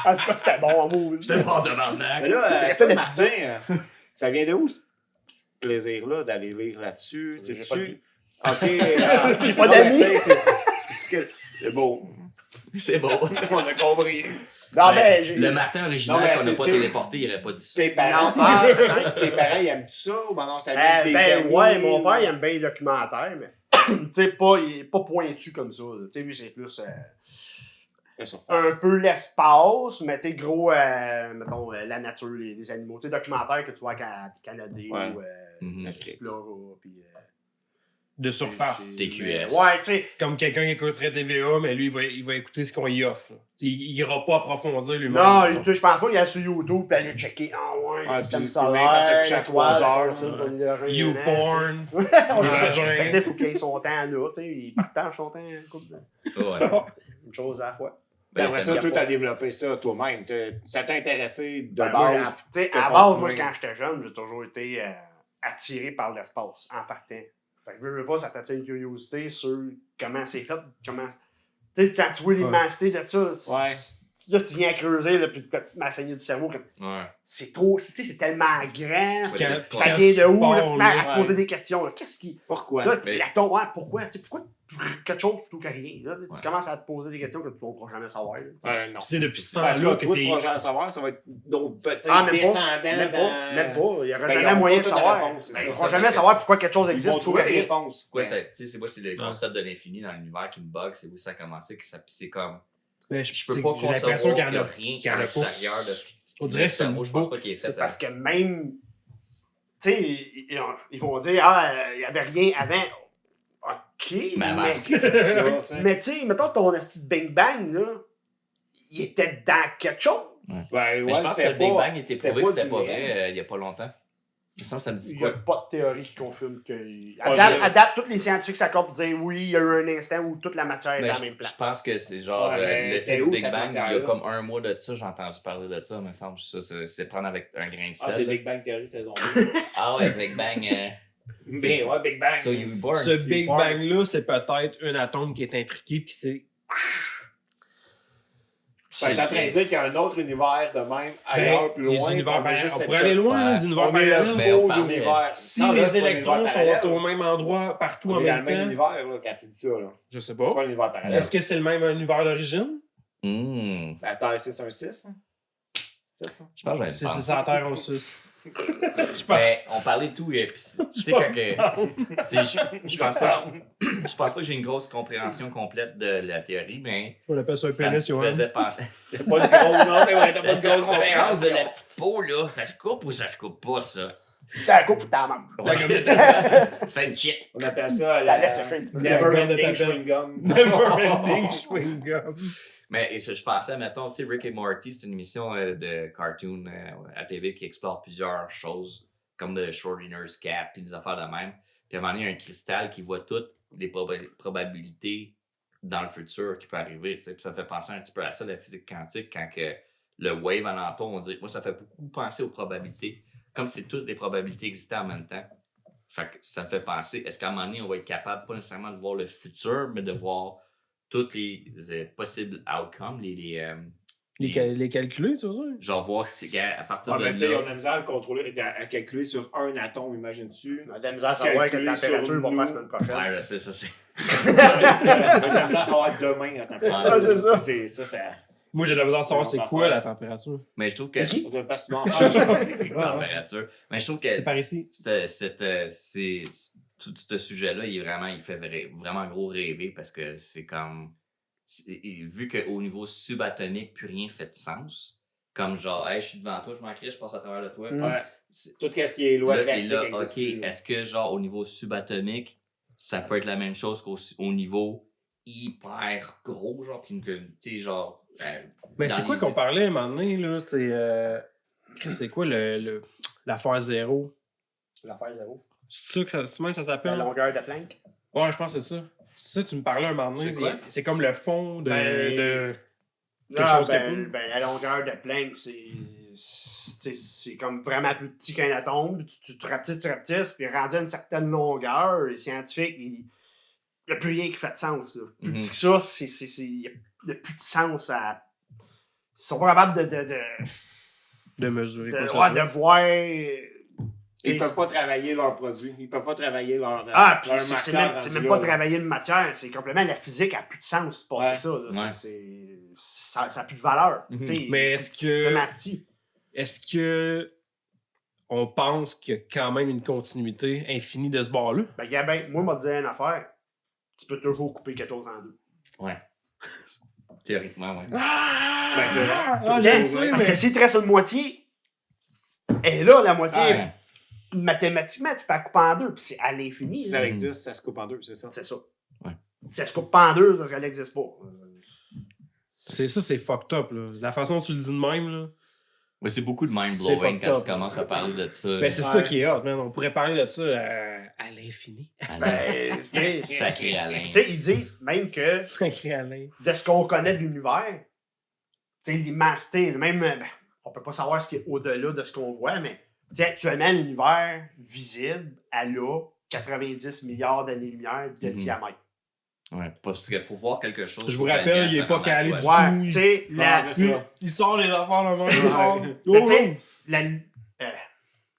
En tout cas, c'était bon en mot. C'était bon de barnac. Mais là, Mais c'était des Martin, ça vient de où, ce plaisir-là, d'aller lire là-dessus? J'ai Tu pas vu. OK. J'ai pas d'amis. C'est beau. C'est beau. On a compris. Non, Ben, mais j'ai. le Martin original Non, mais qu'on n'a pas tu sais, téléporté, il aurait pas dit ça. Tes parents, Non, tes parents, ils aiment ça ou ben non, ça vient de tes amis? Ouais, mon père, il aime bien les documentaires, mais tu sais, il est pas pointu comme ça. Tu sais, lui, c'est plus La surface. un peu l'espace, mais tu sais, gros, mettons, la nature, les animaux. Tu sais, documentaires que tu vois à Canada Ouais. ou Mhm. Explora, puis... De surface. c'est- TQS. Ouais, tu sais, Comme quelqu'un qui écouterait TVA, mais lui, il va écouter ce qu'on y offre. Il ira pas approfondir lui-même. non, je pense pas qu'il y a sur YouTube puis aller checker, ouais, Ouais, le système puis solaire, filmer quand ça couche à 3 heures, ça, là. ton hydrogène, YouPorn. tu sais. Ouais, Imagine. fait que, tu sais, faut qu'il ait son temps là, tu sais, il partage son temps, Ouais. une chose à la fois. Ben, Ben, après ça, il y a toi, pas- t'as développé ça toi-même. Ça t'a intéressé de Ben, moi, base. tu sais, t'as à base, continué. moi, quand j'étais jeune, j'ai toujours été attiré par l'espace, en partant. Fait que, veux pas, ça t'attire une curiosité sur comment c'est fait, comment... Tu sais, quand tu vois l'immensité de ça, Ouais. là, tu viens à creuser, là, puis tu m'as saigné du cerveau, comme, Ouais. c'est trop, tu sais, c'est tellement grand, c'est ça quand vient tu de où, là, pars, tu te mets à te là, poser ouais. des questions, là, qu'est-ce qui... Pourquoi? Là, Mais- pourquoi? Tu sais, pourquoi quelque chose plutôt que rien? Là, tu commences à te poser des questions que tu ne pourras jamais savoir. là. Non. Puis c'est depuis ce Parce temps-là que que toi, tu t'es... pourras jamais savoir, ça va être donc peut-être Ah, même descendant pas. Même dans... pas. Même pas. Il n'y aura Ben, ils jamais ont moyen pas de toutes les savoir. réponses, c'est Ben, ça. ils ne C'est pourront ça, jamais parce savoir que pourquoi quelque chose Ils existe vont plutôt trouver que des rien. réponses. Pourquoi Ouais. ça, tu sais, c'est moi, c'est le concept de l'infini dans l'univers qui me bug, c'est où ça a commencé, que ça, puis c'est comme, Ben, je peux pas j'ai l'impression concevoir qu'il qu'il y y en a a rien qu'il y en à a pas. l'extérieur de ce On dirait que c'est cerveau, une je pense boucle. pas qu'il est fait. C'est parce que même. Tu sais, ils vont dire, ah, il n'y avait rien avant. OK, Mais avant, mais tu sais, mettons ton petit Big Bang, là, il était dans quelque chose. Ben, Mais ouais, je pense que c'était le Big pas- Bang était prouvé que c'était du pas réel. vrai il y a pas longtemps. Il me semble que ça me dit Il n'y a quoi? pas de théorie qui confirme que. Ouais, À date, tous les scientifiques s'accordent pour dire oui, il y a eu un instant où toute la matière est Mais à je, la même place. je pense que c'est genre Ouais, mais l'effet t'es du où, Big cette Bang. Il y a matière-là? comme un mois de ça, j'ai entendu parler de ça, me semble. Ça, c'est prendre avec un grain de Ah, c'est sel. Big Bang Theory saison 2. Ah ouais, Big Bang. Mais ouais, Big Bang. So you were born. Ce Tu- Big born. Bang-là, c'est peut-être un atome qui est intriqué, puis c'est... Ben, t'es en train de dire qu'il y a un autre univers de même, ailleurs, plus loin. les univers on est parallèles. juste On cette- pourrait aller loin, Ouais. les univers On est parallèles. le Mais on faux parlait- univers. Si Non, là, les c'est pas un électrons univers sont parallèle. au même endroit partout On en est dans même le même temps, univers là, quand tu dis ça. Là. je sais C'est pas pas. un univers parallèle. Est-ce que c'est le même univers d'origine? Hmm. La Terre 616, hein? C'est ça? Je pense que je vais C'est le prendre. ça la Terre au sus. Ben, on parlait de tout. Puis, tu sais, quand que. Tu sais, je pense pas que j'ai une grosse compréhension complète de la théorie, mais On appelle ça un ça me pénis, Johan. faisait penser. T'as pas de grosse, non, c'est vrai, t'as pas La de grosse circonférence de la compréhension. petite peau, là, ça se coupe ou ça se coupe pas, ça? T'es un coup pour ta main. Ouais, c'est ça. Tu fais une chip. On appelle ça La la laisse sécher un petit peu. Never La gomme de Ending ta Chewing Gum. Never ending chewing gum. Mais et je pensais, mettons, tu sais, Rick et Morty, c'est une émission de cartoon à TV qui explore plusieurs choses, comme le Schrodinger's Cat, puis des affaires de même. Puis à un moment donné, il y a un cristal qui voit toutes les probabilités dans le futur qui peut arriver. Tu sais. Puis ça me fait penser un petit peu à ça, la physique quantique, quand que le wave alentour, on dit, moi, ça fait beaucoup penser aux probabilités, comme si toutes les probabilités existaient en même temps. Fait que ça me fait penser, est-ce qu'à un moment donné, on va être capable, pas nécessairement de voir le futur, mais de voir toutes les possibles outcomes, Les calculer, tu veux dire? genre voir si à partir Ah, de ben, tu sais, on là. a misère à le contrôler, à calculer sur un atome, imagines-tu? On a de la misère à savoir quelle Calculer température sur ils vont faire la nous. semaine prochaine. Ouais, là, c'est ça, c'est. On a de la misère à savoir demain la température. Ouais, c'est ça. C'est ça. Moi, j'ai de la besoin de savoir C'est c'est une autre quoi affaire. la température. Mais je trouve que. qui? Parce que tu m'en parles. Température. Mais je trouve que C'est par ici. tout ce sujet-là, il fait vraiment gros rêver parce que c'est comme. Vu qu'au niveau subatomique, plus rien fait de sens. Comme genre, hey, je suis devant toi, je m'en crie, je passe à travers de toi. Mm. Ouais. C'est- Tout ce qui est loi Là, t'es classique là, existe ok, plus, là. est-ce que genre au niveau subatomique, ça peut être la même chose qu'au niveau hyper gros, genre, puis que, tu sais, genre. Mais dans c'est quoi les- qu'on parlait à un moment donné, là? C'est quoi l'affaire zéro? L'affaire zéro. C'est ça que ça La s'appelle? longueur de Planck. Ouais, je pense que c'est ça. C'est ça, tu me parlais un moment donné. C'est quoi? C'est comme le fond de... Ben, quelque chose qui est ben, la longueur de Planck, c'est comme vraiment plus petit qu'un atome. Tu rapetisses, puis rendu à une certaine longueur, les scientifiques, il n'y a plus rien qui fait de sens. Là. Plus petit que ça, il n'y a plus de sens à... Ils sont pas capables de mesurer quoi que ce de soit. voir... Ils peuvent pas travailler leurs produits. Ils peuvent pas travailler leur Puis leur c'est matière. même pas travailler une matière, c'est complètement la physique a plus de sens de passer Ouais. ça. Là. Ouais. Ça a plus de valeur. Mais est-ce C'est que... tellement petit. Est-ce que... On pense qu'il y a quand même une continuité infinie de ce bord-là? Ben, Gabin, moi, je vais te dire une affaire. Tu peux toujours couper quelque chose en deux. Ouais. Théoriquement, ouais. Ben, c'est vrai. Ah, je Yes, sais, parce mais... que s'il te reste une moitié, et là, la moitié, Ouais. mathématiquement, tu peux la couper en deux, puis c'est à l'infini. Si là. ça existe, ça se coupe en deux, c'est ça. C'est ça. Ouais. Ça se coupe pas en deux parce qu'elle n'existe pas. C'est ça, c'est fucked up, là. La façon dont tu le dis de même, là. Ouais, c'est beaucoup de C'est mind-blowing fucked quand up. tu commences à parler de ça. Ben, c'est ça qui est hot, man. On pourrait parler de ça à l'infini. Ben, tu sais, Sacré Alain. tu sais, ils disent même que Sacré Alain. de ce qu'on connaît de l'univers, tu sais, l'immensité, même, ben, on peut pas savoir ce qui est au-delà de ce qu'on voit, mais tu sais, actuellement, l'univers visible, elle a 90 milliards d'années-lumière de diamètre. Ouais, parce que pour voir quelque chose. Je vous faut que la rappelle, lumière il est se pas rende à calé toi. du Ouais, tout. tu sais, c'est ça. Il sort les affaires le Ouais. mais tu sais,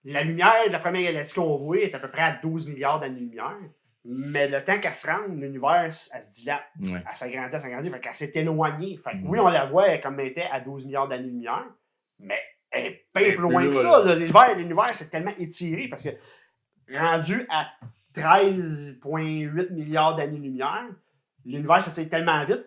la lumière de la première galaxie qu'on voit est à peu près à 12 milliards d'années-lumière. Mais le temps qu'elle se rende, l'univers, elle se dilate. Ouais. Elle s'agrandit. Fait qu'elle s'est éloignée. Fait que oui, on la voit comme elle était à 12 milliards d'années-lumière, mais elle est bien Elle est plus loin plus que là, ça. là. L'univers s'est tellement étiré parce que rendu à 13,8 milliards d'années-lumière, l'univers s'étire tellement vite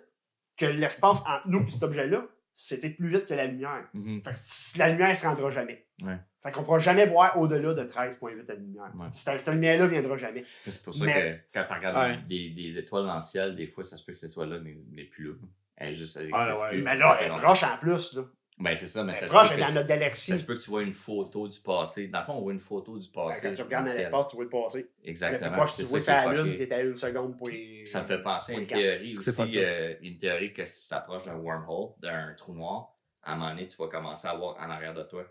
que l'espace entre nous et cet objet-là, c'était plus vite que la lumière. Mhm. Fait que la lumière ne se rendra jamais. Ouais. Fait qu'on ne pourra jamais voir au-delà de 13,8 années-lumière. Ouais. Cette lumière-là ne viendra jamais. C'est pour ça Mais- que quand tu regardes Ouais. des étoiles dans le ciel, des fois, ça se peut que cette étoile-là n'est plus là. Elle existe Ah, ouais. plus. Mais Ça là, fait elle est longtemps. proche en plus. Là. Ben, c'est ça, mais Elle ça est se proche, peut elle est que dans notre ça galaxie. se peut que tu vois une photo du passé. Dans le fond, on voit une photo du passé. Quand tu regardes dans dans le ciel. l'espace, tu vois le passé. Le plus Exactement. proche, C'est tu ça vois, qui c'est est la Lune fucké. qui est à 1 seconde. Ça me fait penser à une Point quatre. théorie C'est aussi. fucké. Une théorie que si tu t'approches d'un wormhole, d'un trou noir, à un moment donné, tu vas commencer à voir en arrière de toi.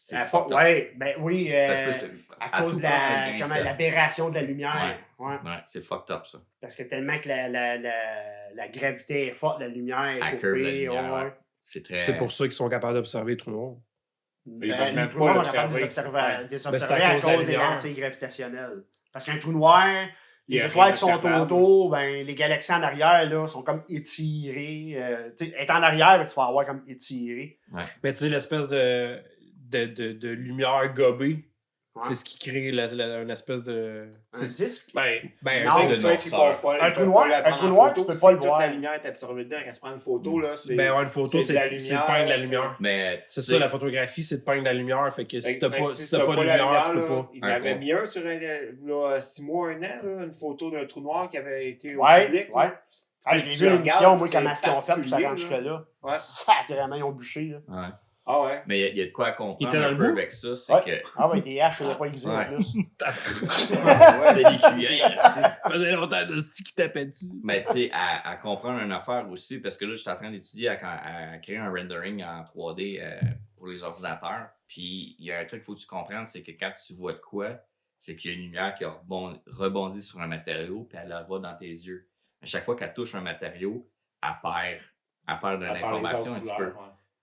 C'est fucked up. Ouais, ben oui. Ça se peut, à cause tout de temps, un comment, grain de l'aberration de la lumière. Ouais. Ouais, c'est fucked up, ça. Parce que tellement que la gravité est forte, la lumière est Elle curve la coupée. lumière, ouais. ouais. C'est très... C'est pour ça qu'ils sont capables d'observer les trous noirs. Ils veulent Ben, même les trous pas noirs, on est capable de l'observer. les Ouais. observer Ben, c'est à à cause de la cause des lumière. lentilles gravitationnelles. Parce qu'un trou noir, Il y les a étoiles rien qui sont d'observable. autour, ben, les galaxies en arrière là, sont comme étirées. Tu sais, être en arrière, tu vas avoir comme étiré. Mais tu sais, l'espèce de lumière gobée, Ouais. c'est ce qui crée une espèce de... Un disque. Ben, Non, C'est de ça qu'ils noirceur. peuvent pas. Un ils trou peuvent noir, pas la un prendre trou en noir, photo. tu peux Si pas le toute voir. la lumière est absorbée dedans, quand tu prends une photo, là, c'est. ben, ouais, une photo, c'est de la c'est de lumière, peindre la c'est- lumière. Mais, C'est tu ça, sais, la photographie, c'est de peindre la lumière. Fait que si t'as pas, si si t'as pas de la lumière, tu peux là, pas. Il y Un avait con. mis un sur là, 6 mois, 1 an, là, une photo d'un trou noir qui avait été au Ouais, public. ouais. là. Ah, Tu je l'ai tu vu l'émission, regardes, moi, c'est comment est-ce qu'ils ont fait pour ça particulier, rendre là. jusque-là. Ouais. Sacrément, ils ont bûché. Là. ouais. Ah ouais. Mais il y a de quoi à Il comprendre était dans un le peu bout? avec ça, c'est Ouais. que Ah ouais, des haches, il n'y a pas aiguisé en Ouais. plus. c'est des cuillères. Ça faisait longtemps de ce qui tapait dessus. Mais tu sais, à comprendre une affaire aussi, parce que là, je suis en train d'étudier à créer un rendering en 3D pour les ordinateurs. Puis il y a un truc qu'il faut que tu comprennes, c'est que quand tu vois de quoi, c'est qu'il y a une lumière qui a rebondi sur un matériau, puis elle la va dans tes yeux. À chaque fois qu'elle touche un matériau, elle perd de l'information un petit peu.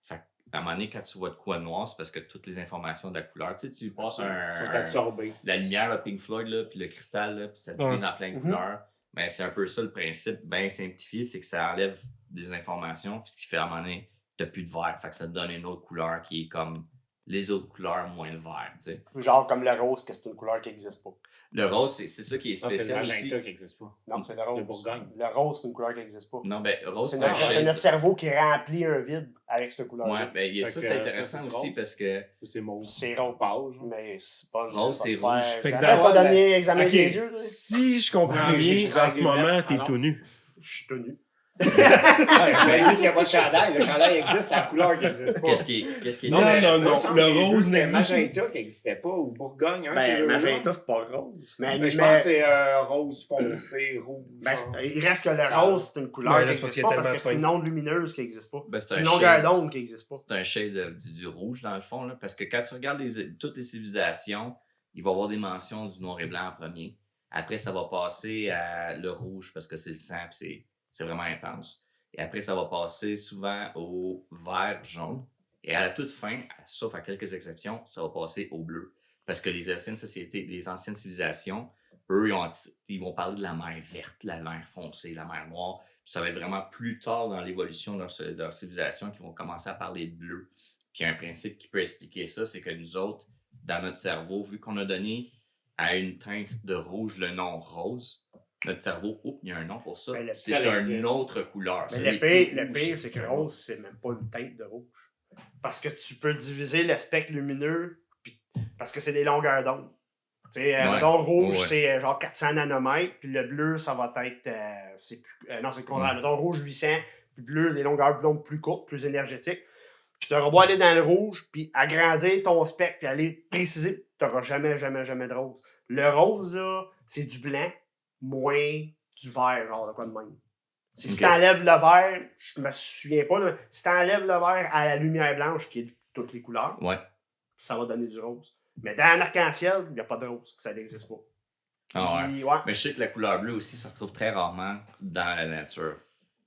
Fait qu'à un moment donné, quand tu vois de quoi noir, c'est parce que toutes les informations de la couleur, tu sais, tu passes Ils sont absorbés. la lumière, le Pink Floyd, là, puis le cristal, là, puis ça divise en plein de couleurs. Mais c'est un peu ça le principe, bien simplifié, c'est que ça enlève des informations, puis ce qui fait à un moment donné, t'as plus de vert. Fait que ça te donne une autre couleur qui est comme les autres couleurs moins le vert, tu sais. Genre comme le rose, que c'est une couleur qui n'existe pas. Le rose, c'est ça qui est Non, c'est le spécial aussi. magenta qui n'existe pas. Non, c'est le rose. Le Bourgogne. Le rose, c'est une couleur qui n'existe pas. Non, ben, rose, C'est c'est un notre, c'est shade. notre cerveau qui remplit un vide avec cette couleur. Ouais, ben, Fait ça, que, c'est intéressant ça, c'est aussi rose. parce que C'est mauve. C'est rose. Pâle, genre. Mais c'est pas... Rose, c'est pas rouge. faire- Fait que Ça dans- reste pas Ouais, donné examen Ok, des yeux. Là. si je comprends J'ai bien, juste en ce argument. moment, t'es Ah non. tout nu. Je suis tenu. Je me dis qu'il n'y a pas de chandail. Le chandail existe, c'est la couleur qui n'existe pas. Qu'est-ce qui est Non, le rose c'était n'existe pas. Magenta qui n'existait pas, ou Bourgogne. Magenta, c'est pas rose. Mais je pense que c'est rose foncé, rouge. Il reste que le rose, c'est une couleur qui n'existe pas parce que c'est une onde lumineuse qui n'existe pas. C'est une longueur d'onde qui n'existe pas. C'est un shade du rouge, dans le fond, là, parce que quand tu regardes toutes les civilisations, il va y avoir des mentions du noir et blanc en premier. Après, ça va passer à le rouge parce que c'est le sang et c'est vraiment intense. Et après, ça va passer souvent au vert, jaune. Et à la toute fin, sauf à quelques exceptions, ça va passer au bleu. Parce que les anciennes sociétés, les anciennes civilisations, eux, ils vont parler de la mer verte, la mer foncée, la mer noire. Puis ça va être vraiment plus tard dans l'évolution de leur civilisation qu'ils vont commencer à parler de bleu. Puis il y a un principe qui peut expliquer ça, c'est que nous autres, dans notre cerveau, vu qu'on a donné à une teinte de rouge le nom rose, notre cerveau, il y a un nom pour ça. C'est une autre couleur. Mais le pire, c'est que rose, c'est même pas une teinte de rouge. Parce que tu peux diviser le spectre lumineux parce que c'est des longueurs d'onde. Tu sais, mettons, rouge, c'est genre 400 nanomètres, puis le bleu, ça va être. C'est le contraire. Mettons, rouge 800, puis bleu, des longueurs d'onde plus courtes, plus énergétiques. Puis tu auras beau aller dans le rouge, puis agrandir ton spectre, puis aller préciser, tu n'auras jamais de rose. Le rose, là, c'est du blanc moins du vert, genre de quoi de même. Si tu enlèves le vert, je me souviens pas, là, si tu enlèves le vert à la lumière blanche, qui est toutes les couleurs, ça va donner du rose. Mais dans l'arc-en-ciel, il n'y a pas de rose, ça n'existe pas. Ah ouais. Mais je sais que la couleur bleue aussi, ça se retrouve très rarement dans la nature.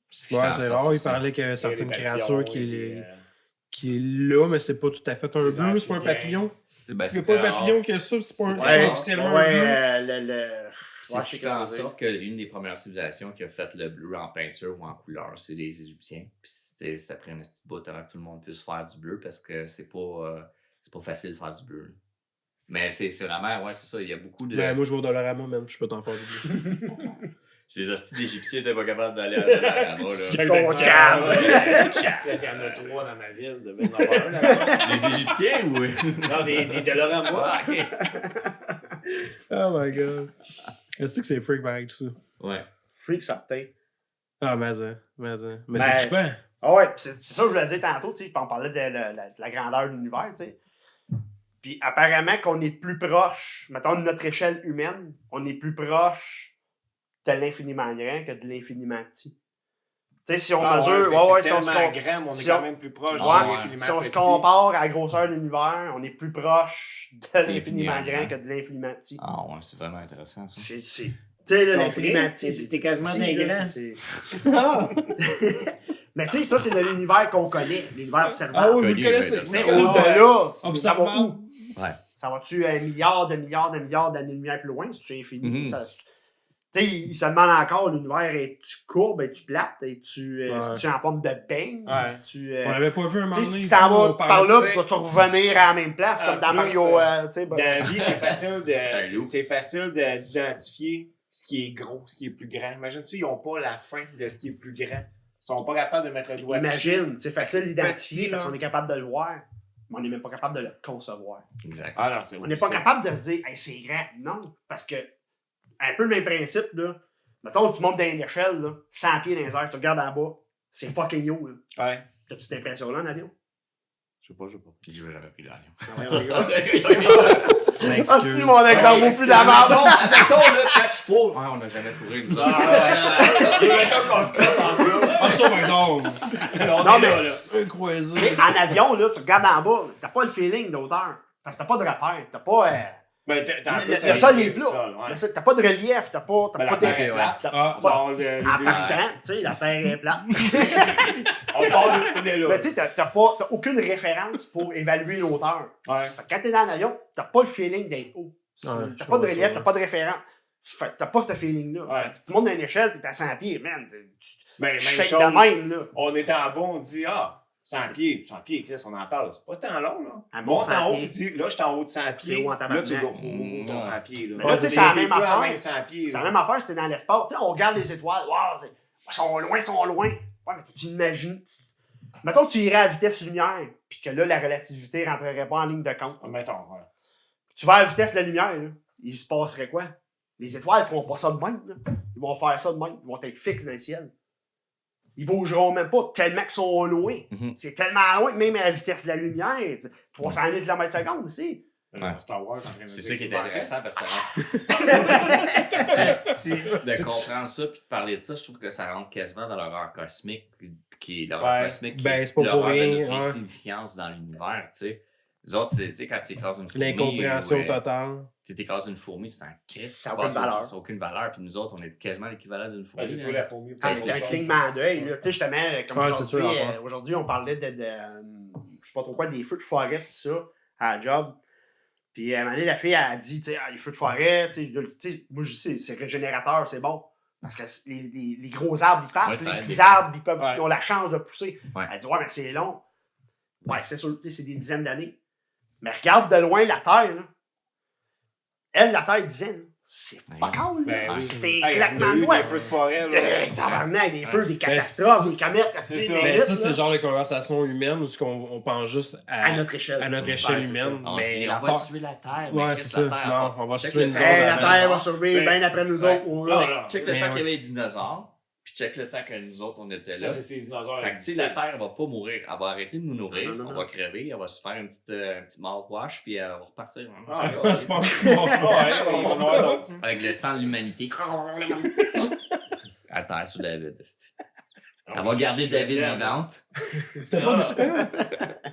C'est rare, il parlait qu'il y a certaines créatures qui est là, mais c'est pas tout à fait un bleu, c'est pas un papillon. Il n'y a pas un papillon qui a ça, c'est pas officiellement un bleu. C'est ce qui fait en sorte qu'une des premières civilisations qui a fait le bleu en peinture ou en couleur, c'est les Égyptiens. Puis ça prend une petite bout avant que tout le monde puisse faire du bleu parce que c'est pas facile de faire du bleu. Mais c'est vraiment, c'est ça, il y a beaucoup de... Ben, moi, je vais au Dollarama, même, je peux t'en faire du bleu. Ces hosties d'Égyptiens n'étaient pas capables d'aller à Dollarama, là. Ils sont caves! Il y en a 3 dans ma ville, de même avoir là. Les Égyptiens ou... Non, des Dollarama. Oh my god. Est-ce que c'est freak pareil tout ça? Ouais. Freak certain. Ah, mais c'est trippant. Ah ouais, c'est ça que je voulais dire tantôt, tu sais, on parlait de la grandeur de l'univers, tu sais. Puis apparemment qu'on est plus proche, mettons de notre échelle humaine, on est plus proche de l'infiniment grand que de l'infiniment petit. Tu sais, si on mesure... si on se grand, on est quand même plus proche de l'infiniment petit. Si on se compare à la grosseur de l'univers, on est plus proche de l'infiniment grand que de l'infiniment petit. Ah ouais, c'est vraiment intéressant, ça. Tu sais, l'infiniment petit... C'était quasiment d'un grand. Mais tu sais, ça, c'est de l'univers qu'on connaît, l'univers observable. Ah oui, vous le connaissez. Mais au-delà, ça va où? Ouais. Ça va-tu un milliard d'années-lumière plus loin, si tu es infini? Tu sais, il se demande encore, l'univers, es-tu courbe, es-tu plate, es-tu en forme de beigne? On l'avait pas vu un moment donné. Si tu t'en vas par là, tu vas-tu revenir à la même place, comme dans Mario... Dans la vie, c'est facile d'identifier ce qui est gros, ce qui est plus grand. Imagine-tu, ils n'ont pas la fin de ce qui est plus grand. Ils sont pas capables de mettre le doigt dessus. Imagine, c'est facile d'identifier parce qu'on est capable de le voir, mais on n'est même pas capable de le concevoir. Exact. Ah non, on n'est pas capable de se dire, hey, c'est grand. Non, parce que, un peu le même principe, là. Mettons, tu montes dans une échelle, là, 100 pieds dans les airs, tu regardes en bas, c'est fucking haut, là. Ouais. T'as-tu cette impression-là en avion? Je sais pas. J'ai jamais pris l'avion. Ah, si, mon exemple, au plus de la merde. Mettons, là, quand tu fourres. Ouais, on n'a jamais fourré, nous autres. Mettons qu'on se casse en bas. Ah, ça, par exemple. Non, mais un croisé. En avion, là, tu regardes en bas, t'as pas le feeling d'auteur. Parce que t'as pas de repère. T'as pas. Le sol est plat. T'as pas de relief, t'as pas En partant, tu sais, la Terre est plate. On part de cette idée-là. Mais tu sais, t'as aucune référence pour évaluer l'auteur. Ouais. Quand t'es dans l'avion, t'as pas le feeling d'être haut. T'as pas de relief, t'as pas de référence. T'as pas ce feeling-là. Ouais. Tu montes dans une échelle, t'es à 100 pieds, man. Même chose. De même, là. On est en bas, on dit, 100 pieds, Chris, on en parle. C'est pas tant long, là. Monte en haut, puis dis, là, je suis en haut de 100 pieds. Là, tu dois ton 100 pieds. Mais là, tu sais, c'est la même affaire. C'est la même affaire si t'es dans l'espace. Tu sais, on regarde les étoiles. Waouh, ils sont loin. Ouais, mais tu imagines. Mettons que tu irais à vitesse lumière, puis que là, la relativité rentrerait pas en ligne de compte. Mettons, ouais. Tu vas à la vitesse de la lumière, là, il se passerait quoi? Les étoiles feront pas ça de même, là. Ils vont faire ça de même. Ils vont être fixes dans le ciel. Ils bougeront même pas tellement qu'ils sont loin. C'est tellement loin, même à la vitesse de la lumière. 300 000 km/s aussi. Star Wars, c'est ça qui est intéressant parce que de comprendre ça puis de parler de ça, je trouve que ça rentre quasiment dans l'horreur cosmique, qui est l'horreur cosmique, qui est l'horreur de notre insignifiance dans l'univers, tu sais. Les autres, tu sais, quand tu écrases une fourmi. L'incompréhension totale. Tu écrases une fourmi, c'est un crise. Ça n'a aucune valeur. Ça n'a aucune valeur. Puis nous autres, on est quasiment l'équivalent d'une fourmi. J'ai trouvé la fourmi. Avec un clignement d'œil, tu sais, justement, comme aujourd'hui, on parlait de je sais pas trop quoi, des feux de forêt, tout ça, à la job. Puis à un moment donné, la fille, elle a dit, tu sais, les feux de forêt, tu sais, moi, je dis, c'est régénérateur, c'est bon. Parce que les gros arbres, ils partent, les petits arbres, ils ont la chance de pousser. Elle dit, ouais, mais c'est long. Ouais, c'est sûr, c'est des dizaines d'années. Mais regarde de loin la Terre, là. Elle, la Terre, dizaine. C'est pas cool, là. C'est un claquement de doigts. Des feux de forêt, là. Ça va amener des feux, des catastrophes, des comètes. Mais ça, c'est le genre de conversation humaine où on pense juste à notre échelle. À notre échelle humaine. Mais on va tuer la Terre. Ouais, c'est ça. Non, on va tuer nous autres. La Terre va survivre bien après nous autres. Check le temps qu'il y avait les dinosaures. Puis check le temps que nous autres, on était là. Ça, c'est ces dinosaures. Fait que si la Terre va pas mourir, elle va arrêter de nous nourrir, on va crever, elle va se faire un petit mouthwash, puis elle va repartir. Avec le sang de l'humanité. À terre sur David. Elle va garder David vivante. C'était pas du super.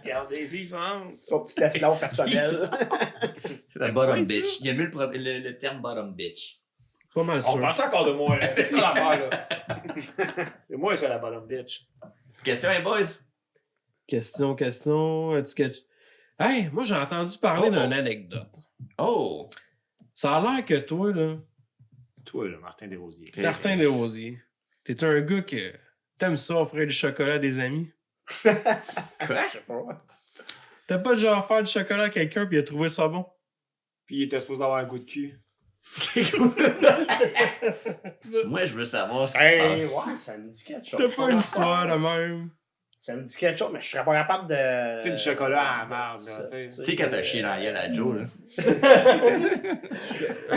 Garder vivante. Son petit esclave personnel. C'est la bottom bitch. Il y a mieux le terme bottom bitch. Pas mal sûr. On pense encore de moi, là. C'est ça l'affaire, là. Et moi, c'est la bottom bitch. Question, les boys? Question. As-tu quelque... Hey, moi, j'ai entendu parler d'une anecdote. Oh! Ça a l'air que toi, là... Toi, là, Martin Desrosiers. Martin Desrosiers. T'es un gars que... T'aimes ça offrir du chocolat à des amis? Quoi? Je sais pas. T'as pas genre offert du chocolat à quelqu'un pis il a trouvé ça bon? Puis il était supposé avoir un goût de cul. Moi, je veux savoir ce qui se passe. Ouais, ça me dit quelque chose. T'as pas une histoire de même? Ça me dit quelque chose, mais je serais pas capable de... Tu sais, du chocolat à la merde, là, tu sais, quand t'as chié dans la gueule à Joe, là.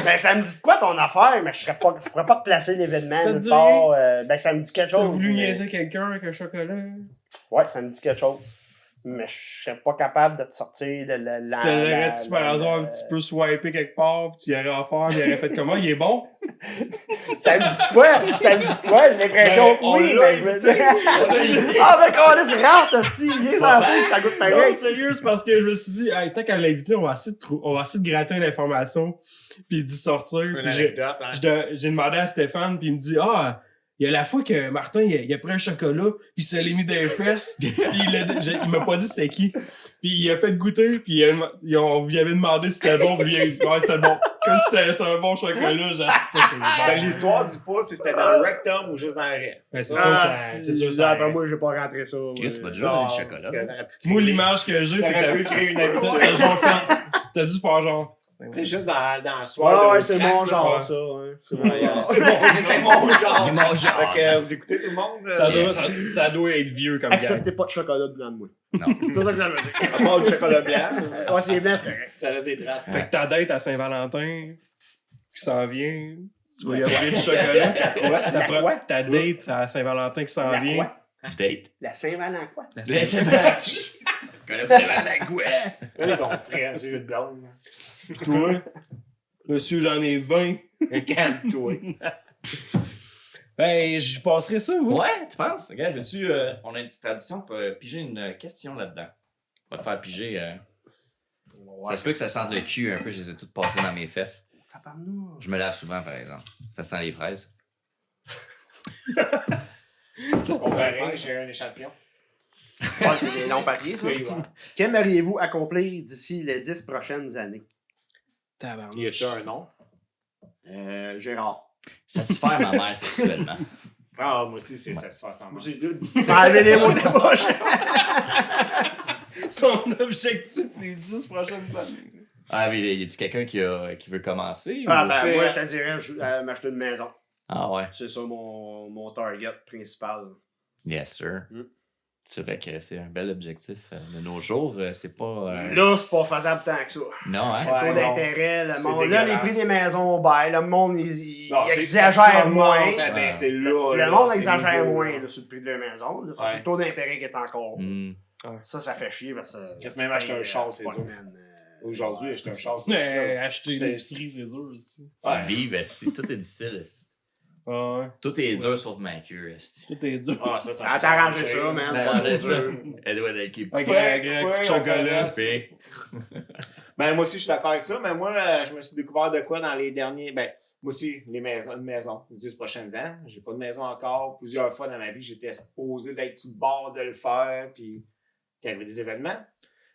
Ben, ça me dit de quoi ton affaire, mais je pourrais pas te placer l'événement. Ça te dit ben, ça me dit quelque chose. T'as voulu niaiser quelqu'un avec un chocolat? Ouais, ça me dit quelque chose. Mais je serais pas capable de te sortir Tu l'aurais-tu par hasard un petit peu swipé quelque part, pis tu y aurais offert, pis il aurait fait comment? Il est bon? Ça me dit quoi? Ça me dit quoi? J'ai l'impression que oui, mais je me dis... Ah, ben, quand c'est rare, t'as si, viens sentir, ça goûte pareil. Non, sérieux, c'est parce que je me suis dit, hey, tant qu'à l'inviter, on va essayer de gratter l'information, puis d'y sortir. J'ai demandé à Stéphane, puis il me dit, il y a la fois que Martin, il a pris un chocolat, puis il se l'est mis dans les fesses, puis il m'a pas dit c'était qui. Puis il a fait goûter, puis on lui avait demandé si c'était bon, puis il a dit, ouais, c'était bon. Comme si c'était un bon chocolat, ça, c'est bon. L'histoire du pas si c'était dans le rectum ou juste dans le raie. Ben, c'est sûr, ça. Après moi, j'ai pas rentré ça. Chris m'a déjà donné du chocolat. Moi, l'image que j'ai, c'est que t'as dû faire genre... Tu sais, juste dans le soir. Ouais, c'est mon genre, ça. C'est mon genre. C'est mon genre. C'est mon genre. Fait que vous écoutez tout le monde? Ça doit être vieux comme gars. Acceptez pas de chocolat blanc de moi. Non. C'est ça que ça veut dire. À part du chocolat blanc. Ouais, c'est blanc, c'est correct. Ça laisse des traces. Fait que ta date à Saint-Valentin, qui s'en vient, tu vas y offrir du chocolat. Ta date à Saint-Valentin qui s'en vient. Date. La Saint-Valentin quoi? La Saint-Valentin qui? Je connais Saint-Valentin quoi? Là, ton frère, c'est une blonde. Toi, monsieur, j'en ai 20. Calme-toi. Ben, je passerai ça, moi. Ouais, tu penses? Regarde, veux-tu... on a une petite tradition pour piger une question là-dedans. On va te faire piger... Ça se peut que ça sente le cul un peu, je les ai toutes passées dans mes fesses. Je me lave souvent, par exemple. Ça sent les fraises. Pareil, j'ai un échantillon. C'est des longs papiers, ça. Qu'aimeriez-vous accomplir d'ici les 10 prochaines années? Y a-tu un nom? Gérard. Satisfaire ma mère sexuellement. Ah, moi aussi, c'est satisfaire sans moi. Enlever les mots de la bouche. Son objectif les 10 prochaines années. Ah, mais y a-tu quelqu'un qui veut commencer? Ah, ou... ben, moi, je te dirais m'acheter une maison. Ah, ouais. C'est ça mon target principal. Yes, sir. C'est vrai que c'est un bel objectif de nos jours. C'est pas. Là, c'est pas faisable tant que ça. Non, hein? Le taux d'intérêt, le monde. Là, les prix dégueulasse. des maisons baissent, le monde, il Non, exagère moins. C'est là. Le monde exagère moins là, sur le prix de la maison. Là. Ouais. C'est le taux d'intérêt qui est encore. Mm. Ça fait chier. Parce que Qu'est-ce que même acheter un char, c'est dur. Aujourd'hui, acheter un char, c'est difficile. Acheter C'est- l'épicerie, c'est dur aussi. Vivre, esti, tout est difficile. Esti. Ouais. Tout est dur sauf ma queue. Esti. Tout est dur. Ah, ça Ah, t'as arrangé ça, man. Arrangez ça. Edouard Delky. Un Ouais, grand coup de chocolat. Coupé. Ben, moi aussi, je suis d'accord avec ça, mais moi, je me suis découvert de quoi dans les derniers. Ben, moi aussi, une maison, les 10 prochaines années. J'ai pas de maison encore. Plusieurs fois dans ma vie, j'étais supposé d'être sur le bord de le faire, puis qu'il y avait des événements.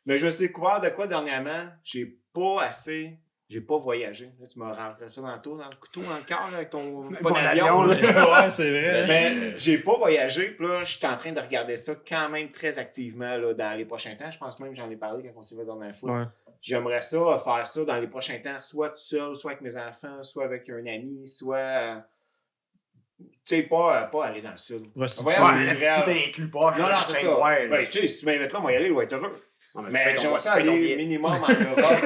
Mais je me suis découvert de quoi dernièrement. J'ai pas voyagé. Là, tu m'as rentré ça dans le couteau, dans le cœur, là, avec ton Bon avion, là. Ouais, c'est vrai. Mais j'ai pas voyagé, puis là, je suis en train de regarder ça quand même très activement là, dans les prochains temps. Je pense même que j'en ai parlé quand on s'est vu dans la fois. Ouais. J'aimerais ça, faire ça dans les prochains temps, soit tout seul, soit avec mes enfants, soit avec un ami, soit. Tu sais, pas aller dans le sud. Prostituée. Un voyage Ouais, culturel. tout inclus pas. Non, c'est ça. Ouais, Ben, tu sais, si tu m'invites là, moi, y aller, je vais être heureux. Mais j'aimerais ça aller aller minimum en Europe.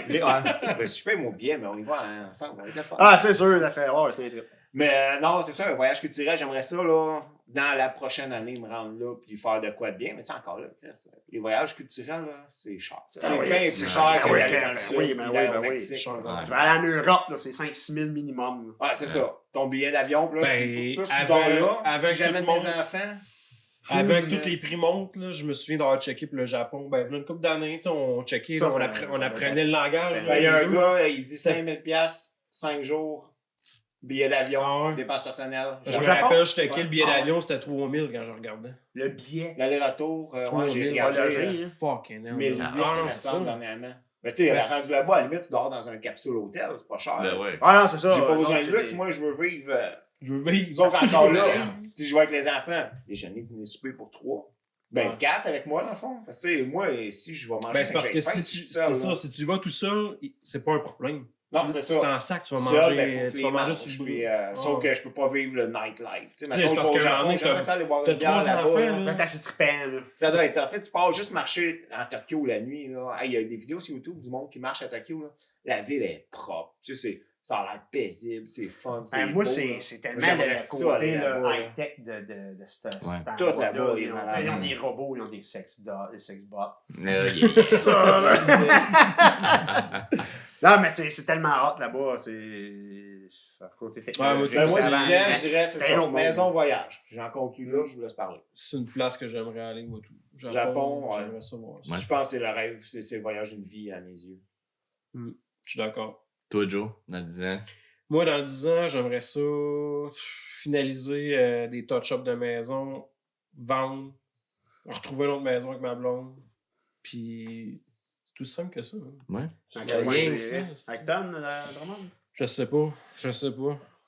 Ben, si je paye mon billet, mais on y va ensemble, on va être le fun. Ah, c'est sûr, là, c'est ouais, c'est un trip. Mais non, c'est ça, un voyage culturel, j'aimerais ça, là, dans la prochaine année, me rendre là puis faire de quoi de bien. Mais tu sais, encore là, Chris, les voyages culturels, là, c'est cher. C'est Ah oui, bien c'est plus cher. cher que Oui, d'aller dans le ben sud. oui, ben puis oui, d'aller ben au oui. Mexique. Cher. Ouais. Tu vas aller en Europe, là, c'est 5-6 000 minimum. Ouais, c'est ça. Ton billet d'avion, puis là, Ben, plus tu avec- dors là, avec si jamais tout le mes monde- enfants... Avec Hmm, toutes les prix montent, là, je me souviens d'avoir checké pour le Japon. Ben, une couple d'années, tu sais, on checkait, Ça, là, ça on doit apprenait être- le langage. Ben, il y a là, un les deux. gars, il dit 5 000 $, 5 jours, billet d'avion, Ah ouais. dépenses personnelles. Je me Japon? rappelle, je checkais Ouais. le billet Ah ouais. d'avion, c'était 3000 quand je regardais. Le billet. L'aller-retour, ouais, 3000, j'ai voyager, regardé hein. Fucking hell. 1000 Ah, il non, me c'est semble, ça. dernièrement. Mais tu sais, Ben, rendu là-bas, à la limite, tu dors dans un capsule hôtel, c'est pas cher. Ben ouais. Ah non, c'est ça. J'ai pas Non, besoin de c'est luxe, des- moi, je veux vivre. Je veux vivre. Nous autres, encore là, Expérience. si je vais avec les enfants, déjeuner, dîner, souper pour 3. Ben, Ouais. 4 avec moi, dans le fond. Parce que, tu sais, moi, si je vais manger Ben, c'est parce avec que faim, si je suis tu, seul, c'est là. ça, si tu vas tout seul, c'est pas un problème. Non, c'est Si ça. t'es en sac, tu vas Seul, ben, manger, faut que tu les vas manger manges, sur le puis, bout. sauf que je peux pas vivre le nightlife. Tu sais, c'est mettons, parce je vais au qu'à un moment Japon, donné, j'aimerais ça aller boire t'as une bière 3 là-bas, enfants, là. là. Là, t'as assez trippant, là. Ça doit être, tu sais, tu pars juste marcher en Tokyo la nuit, là. Hey, il y a des vidéos sur YouTube du monde qui marche à Tokyo, là. La ville est propre. Tu sais, ça a l'air paisible, c'est fun, c'est Ben, moi, beau, c'est là. c'est tellement J'aimerais le ça côté aller là, là-bas, là. high-tech de cette Ouais. cet Tout endroit-là. là-bas, il est Ils ont- malade. ils ont des robots, ils ont des sex bots. Yeah. Non, mais c'est tellement hot là-bas. C'est. Côté technologique. Ouais, Ben, moi, ça avance. dixième, je dirais, c'est C'est un ça. autre Maison monde. voyage. J'en conclus là, je vous laisse parler. C'est une place que j'aimerais aller, moi, tout. Japon, ouais. J'aimerais ça voir ça. Ouais. Je pense que c'est le rêve, c'est le voyage d'une vie à mes yeux. Je suis d'accord. Toi, Joe, dans 10 ans. Moi, dans 10 ans, j'aimerais ça finaliser des touch-ups de maison, vendre, retrouver une autre maison avec ma blonde. Puis, c'est tout simple que ça. Hein. Ouais. À C'est quel point rien tu que ça, dirais? c'est- Acton, Drummond? Je sais pas.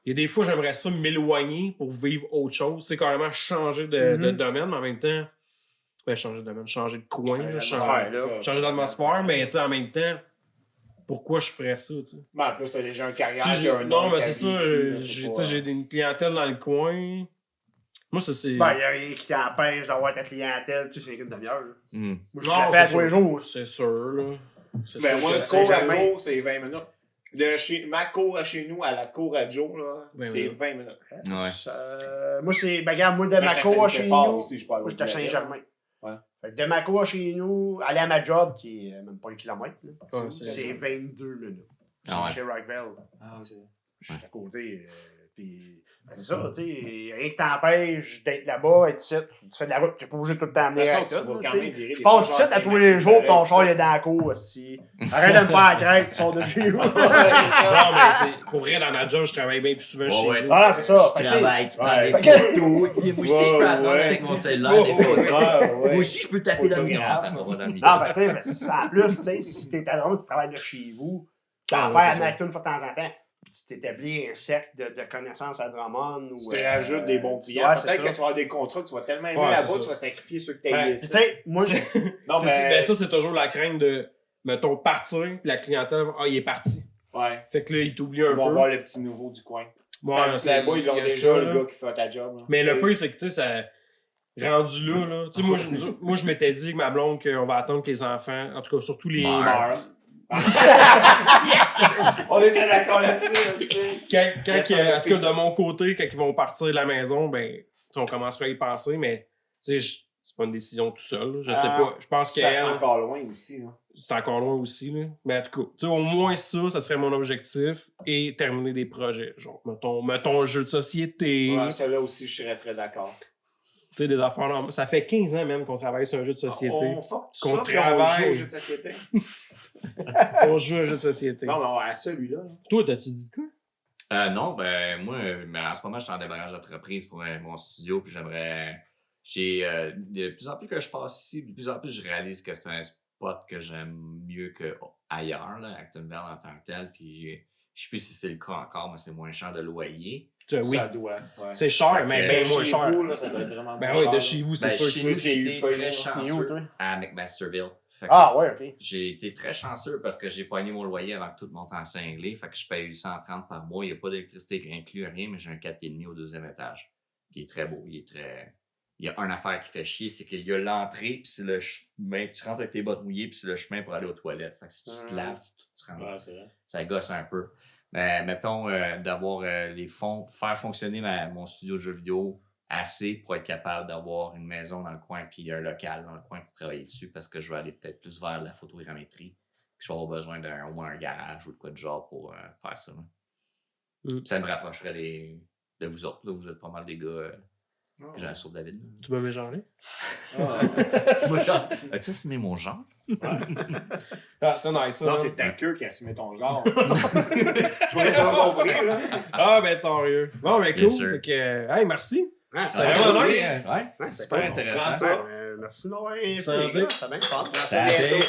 Il y a des fois, j'aimerais ça m'éloigner pour vivre autre chose. C'est carrément changer de domaine, mais en même temps, changer de domaine, changer de coin, là, changer d'atmosphère, mais tu sais, en même temps, pourquoi je ferais ça, tu sais? Mais en plus, t'as déjà une carrière. Tu sais, t'as un non, nom, mais ta c'est vie ça, ici, là, j'ai c'est tu sais, j'ai une clientèle dans le coin. Moi, ça, c'est... Ben, il n'y a rien qui t'empêche d'avoir ta clientèle, tu sais, c'est une demi-heure. là. Hmm. Moi, je Non, le fais à c'est tous les sûr. jours. C'est sûr, là. C'est Ben, sûr moi, que le c'est cours à jamais. cours, c'est 20 minutes. Ma cour à chez nous à la cour à Joe, là, 20 c'est minutes. 20 minutes. Ouais. Moi, c'est. Ben, regarde, moi, de Mais ma je cour à sais, chez c'est fort nous. aussi, je parle Moi, j'étais à de Saint-Germain. Ouais. Fait que de ma cour à chez nous, aller à ma job, qui est même pas un kilomètre, là, Ouais, c'est 22 minutes. Ah ouais. Chez Rockville. Ah, c'est... Je suis à côté. Puis, ben, c'est ça, tu sais. Rien qui t'empêche d'être là-bas, être ici. Tu fais de la route, tu n'es pas obligé de tout le temps De amener toute avec façon, tu toi, vas tu quand sais. même virer Je des passe fois ici à genre tous les Saint-Martin, jours, ton pareil. char il est dans la cour aussi. Arrête de me faire crête, tu sors de chez vous. Non, mais c'est... Pour vrai, dans ma job, je travaille bien plus souvent Ouais, chez ouais. nous. Ah, c'est ça. Tu Fait que, tu sais, travailles, tu prends ouais. des Fait que- photos. Puis moi aussi, je peux attendre ouais. avec mon cellulaire des photos. Moi aussi, je peux taper dans le micro. Photographe. Ça va dans le micro. Non, ben, tu sais, ben, c'est ça. En plus, tu sais, si t'es à Drummond, tu travailles de chez vous, tu as Ah, affaire ouais, à c'est ça. Nacton une fois de temps en temps, puis tu t'établis un cercle de connaissances à Drummond. Tu te rajoutes des bons clients. Ouais, c'est Peut-être ça. que tu vas avoir des contrats, tu vas tellement aimer Ouais, là-bas, c'est tu ça. vas sacrifier ceux que tu Ben, as Puis, tu sais, moi, C'est- Non, ben, ça, c'est toujours la crainte de, mettons, partir, puis la clientèle, il est parti. Ouais. Fait que là, il t'oublie un Ils vont peu. voir le petit nouveau du coin. Ouais, Tandis que là-bas, ils il l'ont y a déjà, ça, le là. gars qui fait ta job. là. Mais le C'est- pire, c'est que, tu sais, ça... rendu là, tu sais, moi, je m'étais dit avec ma blonde qu'on va attendre que les enfants, en tout cas, surtout les... Yes! On était d'accord là-dessus. En tout cas, de mon côté, quand ils vont partir de la maison, ben, on commencera à y penser, mais, tu sais, c'est pas une décision tout seul, là. Je sais pas. Je pense qu'elle... C'est encore loin aussi, là. C'est encore loin aussi, là. Mais en tout cas, tu sais, au moins ça serait mon objectif. Et terminer des projets. Genre, mettons un jeu de société. Ouais, ça là aussi, je serais très d'accord. Tu sais, des affaires. Ça fait 15 ans même qu'on travaille sur un jeu de société. On fuck tout qu'on ça, puis travaille. on joue au jeu de société. On joue à un jeu de société. Non, mais à celui-là. Toi, t'as-tu dit de quoi? Non, ben moi, en ce moment, je suis en démarrage d'entreprise pour mon studio, puis de plus en plus que je passe ici, de plus en plus je réalise que c'est un spot que j'aime mieux qu'ailleurs, là, Actonville en tant que tel, puis je sais plus si c'est le cas encore, mais c'est moins cher de loyer. Oui. Ça doit, ouais. C'est cher, mais bien moins cher. Vous, là, ça doit être vraiment ben moins oui, cher, de chez vous, c'est sûr que Chez nous, c'est. j'ai été très Où, chanceux toi? à McMasterville. Fait que Ah, ouais, ok. j'ai été très chanceux parce que j'ai pogné mon loyer avant que tout monte en cinglé. Fait que je paye 830 par mois. Il n'y a pas d'électricité inclus, rien, mais j'ai un 4,5 au 2e étage. Qui est très beau. Il y a une affaire qui fait chier, c'est qu'il y a l'entrée, puis c'est le chemin. Tu rentres avec tes bottes mouillées, puis c'est le chemin pour aller aux toilettes. Fait que si tu te laves, tu rentres. Ouais, c'est vrai. Ça gosse un peu. Mais mettons, d'avoir les fonds, faire fonctionner mon studio de jeux vidéo assez pour être capable d'avoir une maison dans le coin puis un local dans le coin pour travailler dessus parce que je vais aller peut-être plus vers la photogrammétrie. Je vais avoir besoin au moins un garage ou de quoi de genre pour faire ça. Ça me rapprocherait de vous autres. Là. Vous êtes pas mal des gars que j'ai sur David. Là. Tu m'as mis genre? Tu m'as genre. As-tu assumé mon genre? Ah, c'est nice, ça. Non, c'est ta queue qui a assumé ton genre. Je voulais savoir compris, là. Ah, ben, tant mieux. Bon, ben, cool. Yes, sir. Fait que, hey, merci. Ah, Ça a vraiment Merci. nice. Ouais, c'est c'est super cool. intéressant. Ça. Merci d'avoir invité. Santé. Ça a bien fun. Ça a été.